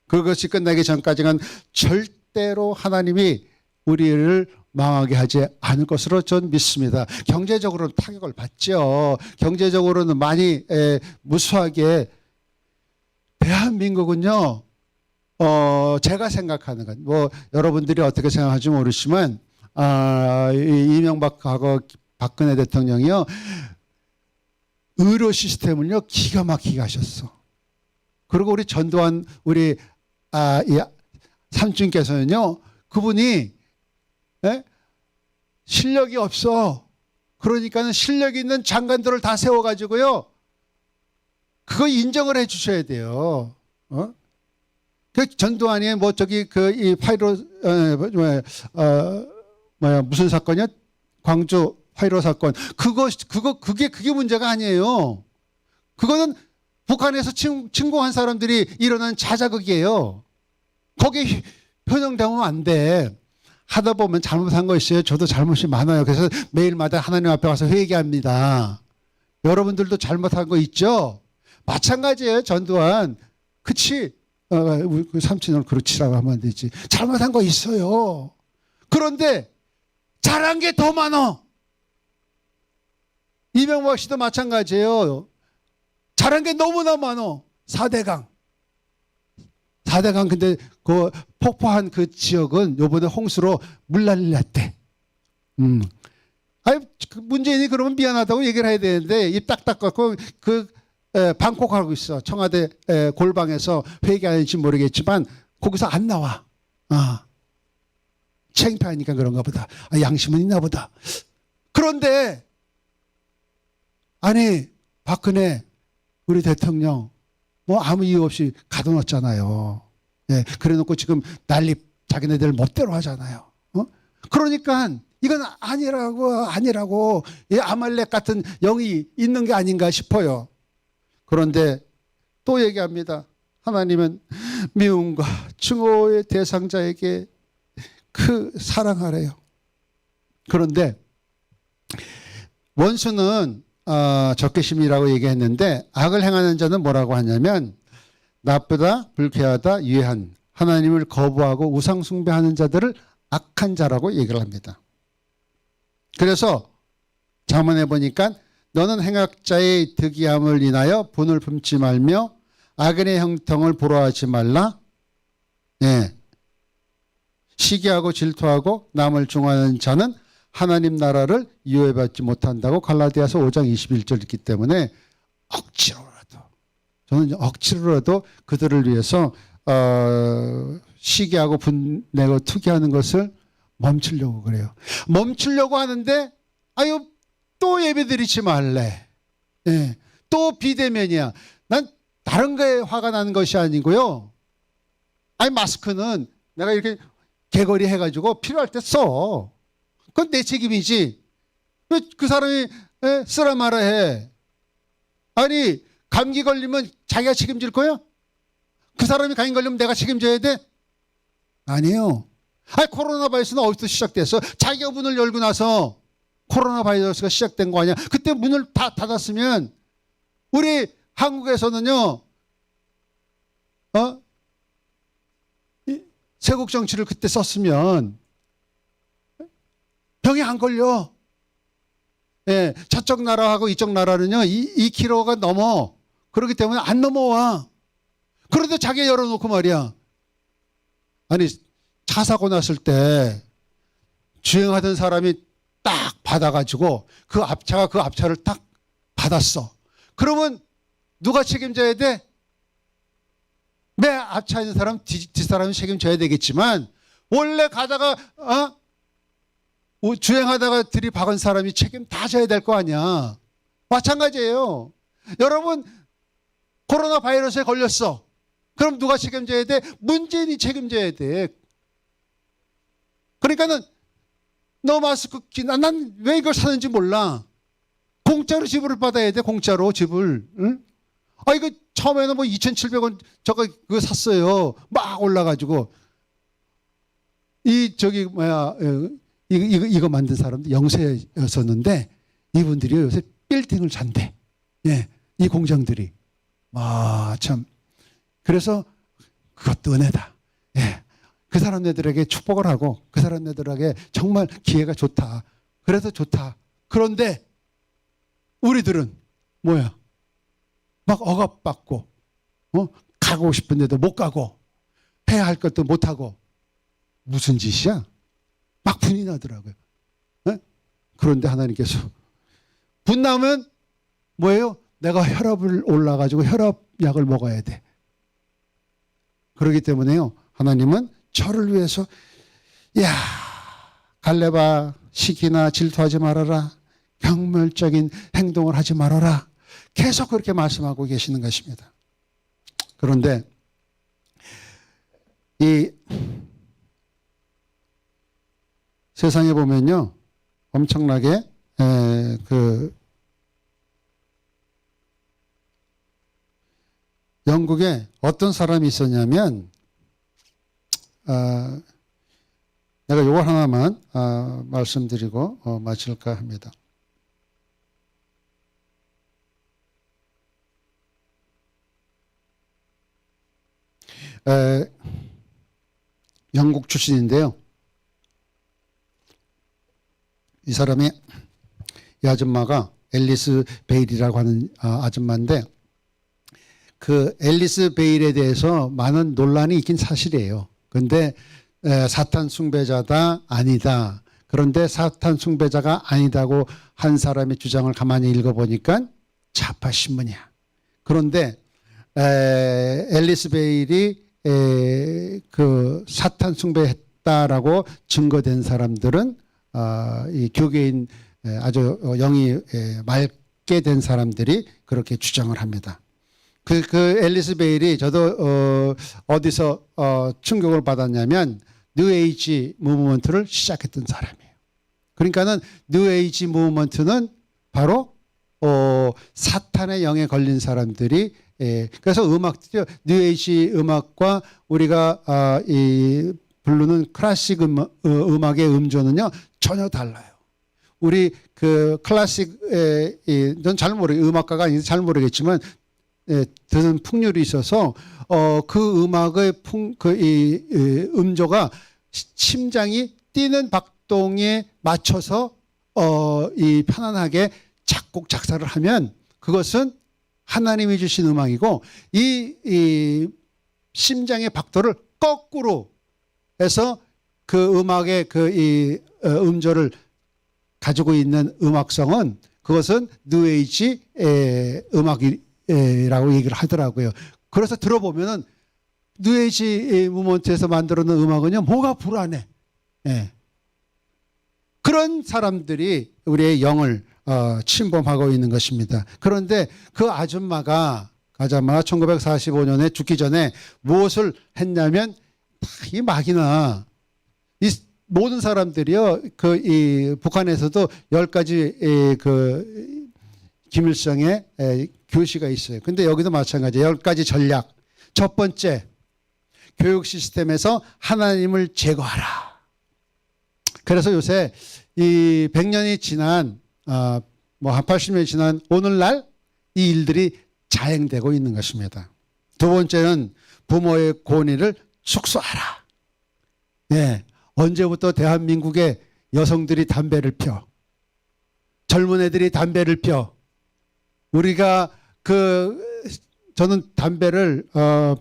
그것이 끝나기 전까지는 절대로 하나님이 우리를 망하게 하지 않을 것으로 전 믿습니다. 경제적으로는 타격을 받죠. 경제적으로는 많이 무수하게. 대한민국은요, 제가 생각하는 건, 뭐, 여러분들이 어떻게 생각할지 모르지만, 이명박 과거 박근혜 대통령이요, 의료 시스템을요, 기가 막히게 하셨어. 그리고 우리 전두환, 우리, 이 삼촌께서는요, 그분이, 실력이 없어. 그러니까는 실력 있는 장관들을 다 세워가지고요, 그거 인정을 해 주셔야 돼요. 그 전두환이 뭐 저기 이 파이로 무슨 사건이야? 광주 파이로 사건. 그게 문제가 아니에요. 그거는 북한에서 침공한 사람들이 일어난 자자극이에요. 거기에 편향되면 안 돼. 하다 보면 잘못한 거 있어요. 저도 잘못이 많아요. 그래서 매일마다 하나님 앞에 와서 회개합니다. 여러분들도 잘못한 거 있죠? 마찬가지예요. 전두환. 그치? 우리 삼촌을 그렇지라고 하면 안 되지. 잘못한 거 있어요. 그런데 잘한 게 더 많아. 이명박 씨도 마찬가지예요. 잘한 게 너무나 많아. 4대강. 4대강 근데 그 폭포한 그 지역은 요번에 홍수로 물난리 났대. 아니, 문재인이 그러면 미안하다고 얘기를 해야 되는데 입 딱 닦고 방콕하고 있어. 청와대 골방에서 회개하는지 모르겠지만 거기서 안 나와. 창피하니까 그런가 보다. 양심은 있나 보다. 그런데 아니 박근혜 우리 대통령 뭐 아무 이유 없이 가둬놨잖아요. 예, 그래놓고 지금 난리 자기네들 멋대로 하잖아요. 그러니까 이건 아니라고 이 아말렉 같은 영이 있는 게 아닌가 싶어요. 그런데 또 얘기합니다. 하나님은 미움과 증오의 대상자에게 그 사랑하래요. 그런데 원수는 적개심이라고 얘기했는데 악을 행하는 자는 뭐라고 하냐면 나쁘다, 불쾌하다, 유해한 하나님을 거부하고 우상 숭배하는 자들을 악한 자라고 얘기를 합니다. 그래서 잠언에 보니까 너는 행악자의 득이함을 인하여 분을 품지 말며 악인의 형통을 부러워하지 말라. 예. 시기하고 질투하고 남을 중하는 자는 하나님 나라를 유예받지 못한다고 갈라디아서 5장 21절 있기 때문에 저는 억지로라도 그들을 위해서 시기하고 분내고 투기하는 것을 멈추려고 그래요. 멈추려고 하는데 또 예배드리지 말래. 예. 또 비대면이야. 난 다른 거에 화가 나는 것이 아니고요. 마스크는 내가 이렇게 개걸이 해가지고 필요할 때 써. 그건 내 책임이지. 왜 그 사람이 쓰라 말아 해. 아니 감기 걸리면 자기가 책임질 거야? 그 사람이 감기 걸리면 내가 책임져야 돼? 아니에요. 코로나 바이러스는 어디서 시작됐어? 자기가 문을 열고 나서 코로나 바이러스가 시작된 거 아니야? 그때 문을 다 닫았으면 우리 한국에서는요, 세국 정치를 그때 썼으면 병이 안 걸려. 예, 저쪽 나라하고 이쪽 나라는요, 2kg가 넘어. 그렇기 때문에 안 넘어와. 그런데 자기가 열어놓고 말이야. 아니, 차 사고 났을 때 주행하던 사람이 딱 받아가지고 그 앞차가 그 앞차를 딱 받았어. 그러면 누가 책임져야 돼? 내 앞차에 있는 사람, 뒷사람이 책임져야 되겠지만 원래 가다가 주행하다가 들이박은 사람이 책임 다 져야 될 거 아니야. 마찬가지예요. 여러분 코로나 바이러스에 걸렸어. 그럼 누가 책임져야 돼? 문재인이 책임져야 돼. 그러니까는 너 마스크 난 왜 이걸 사는지 몰라. 공짜로 지불을 받아야 돼. 공짜로 지불. 응? 이거 처음에는 뭐 2,700원 저거 그거 샀어요. 막 올라가지고 이거 만든 사람도 영세였었는데 이분들이 요새 빌딩을 잔대. 예, 이 공장들이. 참. 그래서 그것도 은혜다. 예. 그 사람들에게 축복을 하고 그 사람들에게 정말 기회가 좋다. 그래서 좋다. 그런데 우리들은 뭐야? 막 억압받고 가고 싶은데도 못 가고 해야 할 것도 못 하고 무슨 짓이야? 막 분이 나더라고요. 예? 그런데 하나님께서 분나면 뭐예요? 내가 혈압을 올라가지고 혈압약을 먹어야 돼. 그렇기 때문에요. 하나님은 저를 위해서 야 갈렙아 시기나 질투하지 말아라. 경멸적인 행동을 하지 말아라. 계속 그렇게 말씀하고 계시는 것입니다. 그런데 이 세상에 보면요. 엄청나게 영국에 어떤 사람이 있었냐면 내가 요거 하나만 말씀드리고 마칠까 합니다. 영국 출신인데요. 이 사람이 이 아줌마가 앨리스 베일이라고 하는 아줌마인데 그 앨리스 베일에 대해서 많은 논란이 있긴 사실이에요. 그런데 사탄 숭배자다 아니다. 그런데 사탄 숭배자가 아니다고 한 사람의 주장을 가만히 읽어보니까 좌파 신문이야. 그런데 앨리스 베일이 그 사탄 숭배했다라고 증거된 사람들은 이 교계인 아주 영이 맑게 된 사람들이 그렇게 주장을 합니다. 그 앨리스 베일이 저도 어디서 충격을 받았냐면 뉴에이지 무브먼트를 시작했던 사람이에요. 그러니까는 뉴에이지 무브먼트는 바로 사탄의 영에 걸린 사람들이 그래서 음악들이 뉴에이지 음악과 우리가 이 부르는 클래식 음악의 음조는요 전혀 달라요. 우리 그 클래식의 전 잘 음악가가 아닌데 잘 모르겠지만 드는 풍률이 있어서 그 음악의 음조가 심장이 뛰는 박동에 맞춰서 이 편안하게 작곡 작사를 하면 그것은 하나님이 주신 음악이고 이 심장의 박도를 거꾸로 해서 그 음악의 이 음조를 가지고 있는 음악성은 그것은 뉴에이지 음악이라고 얘기를 하더라고요. 그래서 들어보면은 뉴에이지 무브먼트에서 만들어 놓은 음악은요 뭐가 불안해. 예. 그런 사람들이 우리의 영을 침범하고 있는 것입니다. 그런데 그 아줌마가 1945년에 죽기 전에 무엇을 했냐면 이 막이나 이 모든 사람들이요 이 북한에서도 10가지 그 김일성의 교시가 있어요. 근데 여기도 마찬가지예요. 10가지 전략. 첫 번째, 교육 시스템에서 하나님을 제거하라. 그래서 요새 이 100년이 지난 뭐 한 80년이 지난 오늘날 이 일들이 자행되고 있는 것입니다. 두 번째는 부모의 권위를 축소하라. 예. 언제부터 대한민국의 여성들이 담배를 펴? 젊은 애들이 담배를 펴. 우리가 저는 담배를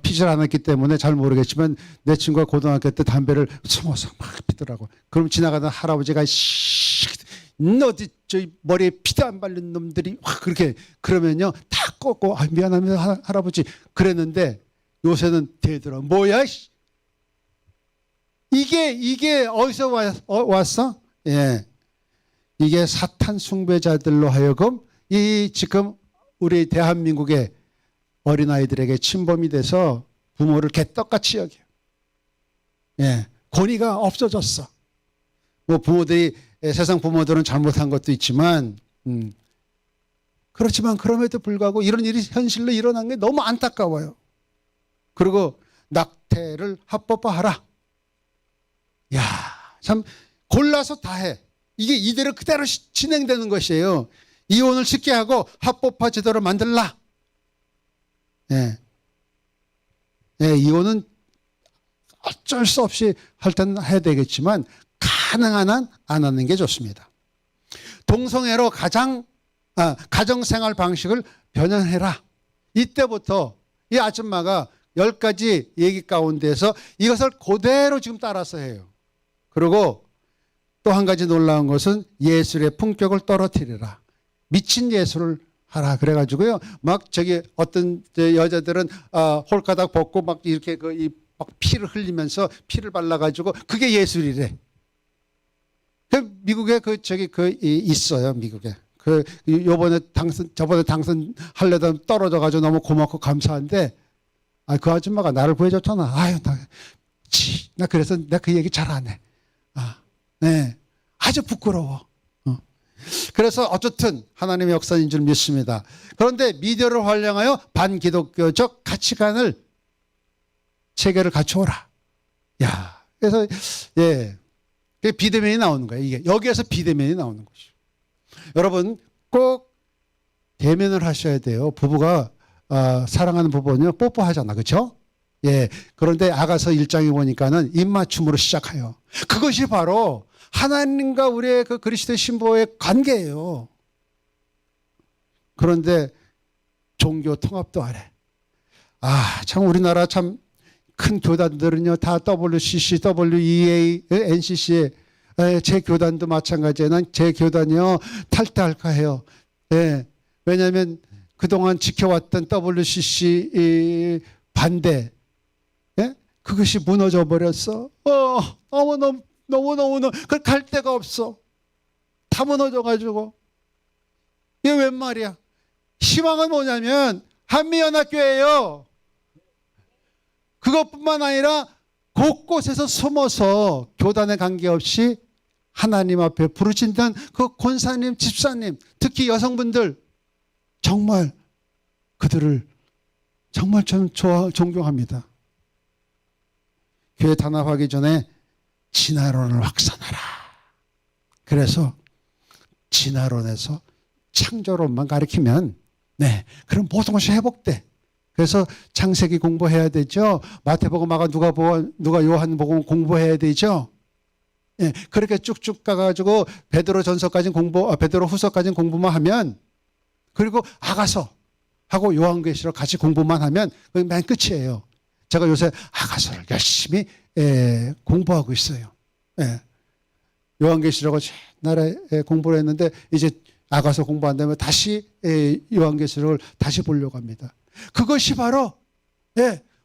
피질 않았기 때문에 잘 모르겠지만 내 친구가 고등학교 때 담배를 숨어서 막 피더라고. 그럼 지나가던 할아버지가 어디 저 머리에 피도 안 바른 놈들이 확 그렇게 그러면요 다 꺾고 미안합니다 할아버지 그랬는데 요새는 되더라. 뭐야? 이게 어디서 왔어? 예, 이게 사탄 숭배자들로 하여금 이 지금 우리 대한민국의 어린아이들에게 침범이 돼서 부모를 개떡같이 여겨요. 예, 권위가 없어졌어. 뭐 부모들이 세상 부모들은 잘못한 것도 있지만 그렇지만 그럼에도 불구하고 이런 일이 현실로 일어난 게 너무 안타까워요. 그리고 낙태를 합법화하라. 야, 참 골라서 다 해. 이게 이대로 그대로 진행되는 것이에요. 이혼을 쉽게 하고 합법화 제도를 만들라. 예. 예, 이혼은 어쩔 수 없이 할 때는 해야 되겠지만 가능한 한 안 하는 게 좋습니다. 동성애로 가정생활 방식을 변형해라. 이때부터 이 아줌마가 10가지 얘기 가운데서 이것을 그대로 지금 따라서 해요. 그리고 또 한 가지 놀라운 것은 예술의 품격을 떨어뜨리라. 미친 예술을 하라. 그래가지고요. 막 저기 어떤 여자들은 홀가닥 벗고 막 이렇게 막 피를 흘리면서 피를 발라가지고 그게 예술이래. 미국에 있어요. 미국에. 저번에 당선하려다 떨어져가지고 너무 고맙고 감사한데, 그 아줌마가 나를 구해줬잖아. 나 그래서 내가 그 얘기 잘 안 해. 네. 아주 부끄러워. 그래서 어쨌든 하나님의 역사인 줄 믿습니다. 그런데 미디어를 활용하여 반기독교적 가치관을 체계를 갖추어라. 야, 그래서 비대면이 나오는 거예요. 이게 여기에서 비대면이 나오는 것이죠. 여러분 꼭 대면을 하셔야 돼요. 부부가 사랑하는 부부는요 뽀뽀하잖아, 그렇죠? 예. 그런데 아가서 1장에 보니까는 입맞춤으로 시작해요. 그것이 바로 하나님과 우리의 그 그리스도 신부의 관계예요. 그런데 종교 통합도 안 해. 참 우리나라 참 큰 교단들은요 다 WCC, WEA, NCC, 제 교단도 마찬가지예요. 난 제 교단이요 탈퇴할까 해요. 예. 왜냐하면 그동안 지켜왔던 WCC 반대, 그것이 무너져 버렸어. 너무 그걸 갈 데가 없어. 다 무너져 가지고. 이게 웬 말이야? 희망은 뭐냐면 한미연합교회예요. 그것뿐만 아니라 곳곳에서 숨어서 교단에 관계없이 하나님 앞에 부르짖는 그 권사님, 집사님, 특히 여성분들, 정말 그들을 정말 저는 존경합니다. 교회 단합하기 전에 진화론을 확산하라. 그래서 진화론에서 창조론만 가르치면 그럼 모든 것이 회복돼. 그래서 창세기 공부해야 되죠. 마태복음, 누가 요한복음 공부해야 되죠. 그렇게 쭉쭉 가가지고 베드로 후서까지 공부만 하면, 그리고 아가서 하고 요한계시록 같이 공부만 하면 그게 맨 끝이에요. 제가 요새 아가서를 열심히 공부하고 있어요. 요한계시록을 옛날에 공부를 했는데 이제 아가서 공부한 다음에 다시 요한계시록을 다시 보려고 합니다. 그것이 바로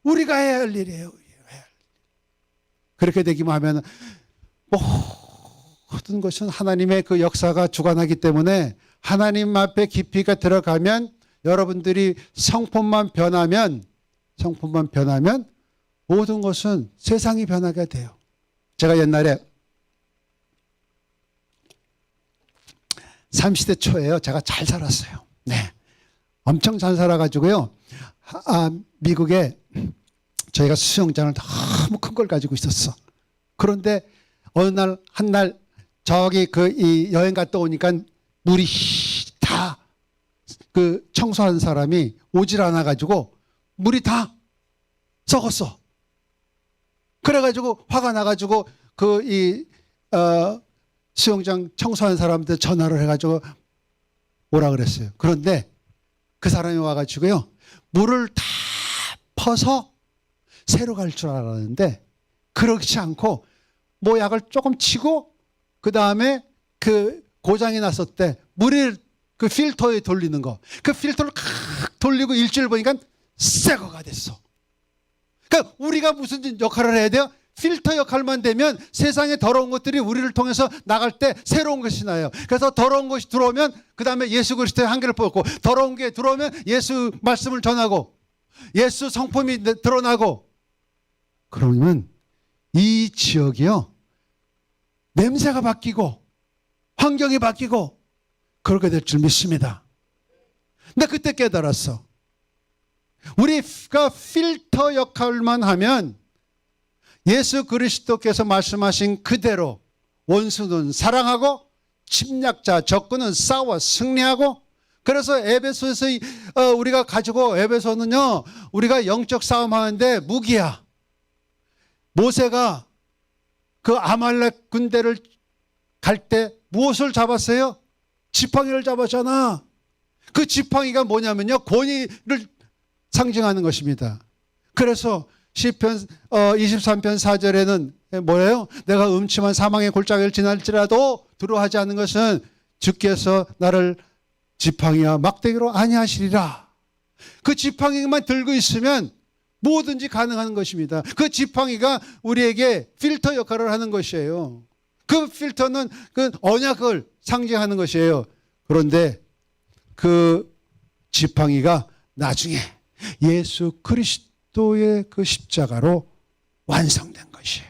우리가 해야 할 일이에요. 그렇게 되기만 하면 모든 것은 하나님의 그 역사가 주관하기 때문에 하나님 앞에 깊이가 들어가면, 여러분들이 성품만 변하면 모든 것은 세상이 변하게 돼요. 제가 옛날에 30대 초에요. 제가 잘 살았어요. 엄청 잘 살아가지고요. 미국에 저희가 수영장을 너무 큰 걸 가지고 있었어. 그런데 어느 날, 한날 저기 이 여행 갔다 오니까 물이 다 청소하는 사람이 오질 않아가지고 물이 다 썩었어. 그래가지고 화가 나가지고 수영장 청소하는 사람한테 전화를 해가지고 오라 그랬어요. 그런데 그 사람이 와가지고요 물을 다 퍼서 새로 갈 줄 알았는데 그렇지 않고 약을 조금 치고 그 다음에 고장이 났을 때 물을 필터에 돌리는 거, 필터를 돌리고 일주일 보니까 새 거가 됐어. 그러니까 우리가 무슨 역할을 해야 돼요? 필터 역할만 되면 세상에 더러운 것들이 우리를 통해서 나갈 때 새로운 것이 나요. 그래서 더러운 것이 들어오면 그 다음에 예수 그리스도의 한계를 뽑고, 더러운 게 들어오면 예수 말씀을 전하고 예수 성품이 드러나고, 그러면 이 지역이요 냄새가 바뀌고 환경이 바뀌고 그렇게 될 줄 믿습니다. 근데 그때 깨달았어. 우리가 필터 역할만 하면 예수 그리스도께서 말씀하신 그대로 원수는 사랑하고 침략자 적군은 싸워 승리하고, 그래서 에베소에서 우리가 가지고, 에베소는요 우리가 영적 싸움하는데 무기야. 모세가 그 아말렉 군대를 갈 때 무엇을 잡았어요? 지팡이를 잡았잖아. 그 지팡이가 뭐냐면요, 권위를 상징하는 것입니다. 그래서 시편 23편 4절에는 뭐예요? 내가 음침한 사망의 골짜기를 지날지라도 두려워하지 않는 것은 주께서 나를 지팡이와 막대기로 안위하시리라. 그 지팡이만 들고 있으면 뭐든지 가능한 것입니다. 그 지팡이가 우리에게 필터 역할을 하는 것이에요. 그 필터는 그 언약을 상징하는 것이에요. 그런데 그 지팡이가 나중에 예수 그리스도의 그 십자가로 완성된 것이에요.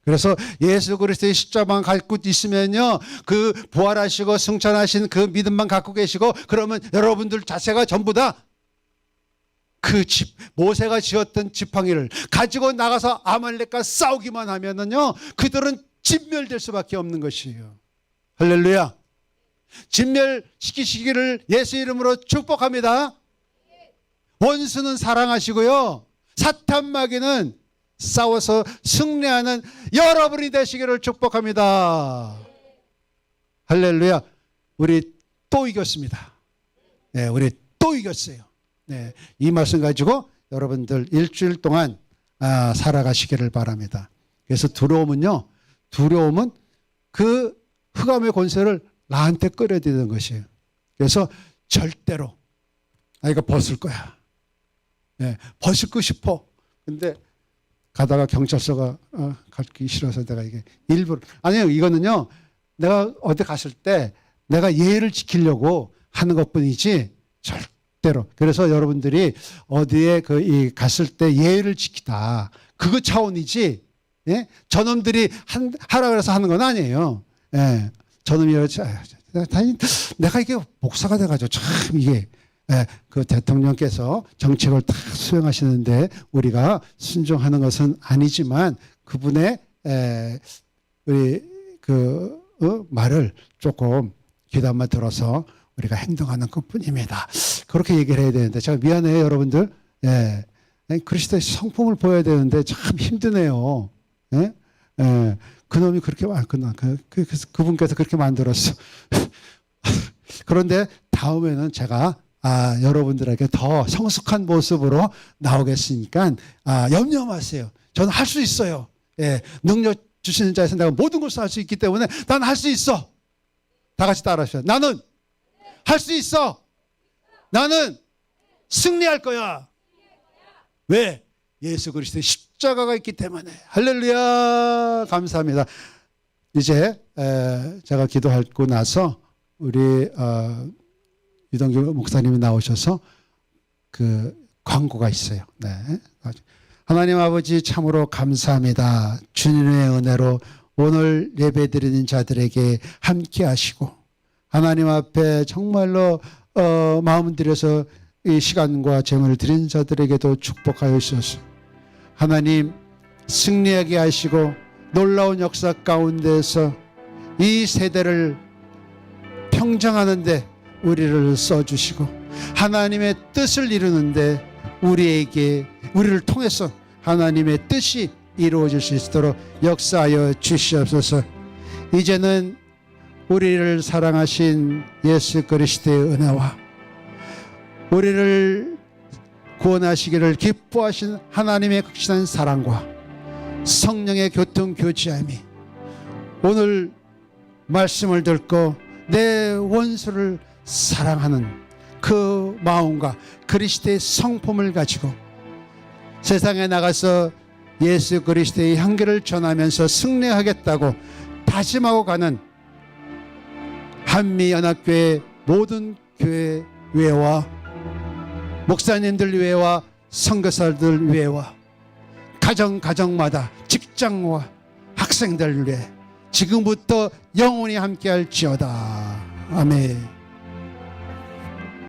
그래서 예수 그리스도의 십자가만 갖고 있으면요, 그 부활하시고 승천하신 그 믿음만 갖고 계시고, 그러면 여러분들 자세가 전부 다 그 모세가 지었던 지팡이를 가지고 나가서 아말렉과 싸우기만 하면은요, 그들은 진멸될 수밖에 없는 것이에요. 할렐루야. 진멸시키시기를 예수 이름으로 축복합니다. 원수는 사랑하시고요, 사탄 마귀는 싸워서 승리하는 여러분이 되시기를 축복합니다. 할렐루야. 우리 또 이겼습니다. 네, 우리 또 이겼어요. 네, 이 말씀 가지고 여러분들 일주일 동안 살아가시기를 바랍니다. 그래서 두려움은 그 흑암의 권세를 나한테 끌어들이는 것이에요. 그래서 절대로 이거 벗을 거야. 네, 벗고 싶어. 근데 가다가 경찰서가 가기 싫어서 내가 이게 일부러, 아니요, 이거는요, 내가 어디 갔을 때 내가 예의를 지키려고 하는 것뿐이지 절대로. 그래서 여러분들이 어디에 갔을 때 예의를 지키다, 그거 차원이지, 예? 저놈들이 하라 그래서 하는 건 아니에요. 예. 저놈이 내가 이게 목사가 돼가지고 참 이게, 예, 그 대통령께서 정책을 다 수행하시는데 우리가 순종하는 것은 아니지만 그분의 우리 말을 조금 귀담아 들어서 우리가 행동하는 것뿐입니다. 그렇게 얘기를 해야 되는데 제가 미안해요, 여러분들. 예, 그리스도의 성품을 보여야 되는데 참 힘드네요. 예? 예, 그놈이 그렇게 그분께서 그렇게 만들었어. 그런데 다음에는 제가 여러분들에게 더 성숙한 모습으로 나오겠으니까 염려 마세요. 저는 할 수 있어요. 예, 능력 주시는 자에서 내가 모든 것을 할 수 있기 때문에 나는 할 수 있어. 다 같이 따라하세요. 나는 할 수 있어. 나는 승리할 거야. 왜? 예수 그리스도의 십자가가 있기 때문에. 할렐루야. 감사합니다. 이제 제가 기도하고 나서 우리 유동규 목사님이 나오셔서 그 광고가 있어요. 네. 하나님 아버지 참으로 감사합니다. 주님의 은혜로 오늘 예배드리는 자들에게 함께 하시고 하나님 앞에 정말로 마음 들여서 이 시간과 재물을 드린 자들에게도 축복하여 주소서. 하나님 승리하게 하시고 놀라운 역사 가운데서 이 세대를 평정하는데 우리를 써주시고 하나님의 뜻을 이루는데 우리를 통해서 하나님의 뜻이 이루어질 수 있도록 역사하여 주시옵소서. 이제는 우리를 사랑하신 예수 그리스도의 은혜와 우리를 구원하시기를 기뻐하신 하나님의 극진한 사랑과 성령의 교통교제함이 오늘 말씀을 듣고 내 원수를 사랑하는 그 마음과 그리스도의 성품을 가지고 세상에 나가서 예수 그리스도의 향기를 전하면서 승리하겠다고 다짐하고 가는 한미연합교회 모든 교회 외와 목사님들 외와 선교사들 외와 가정마다 직장과 학생들 위해 지금부터 영원히 함께할지어다. 아멘.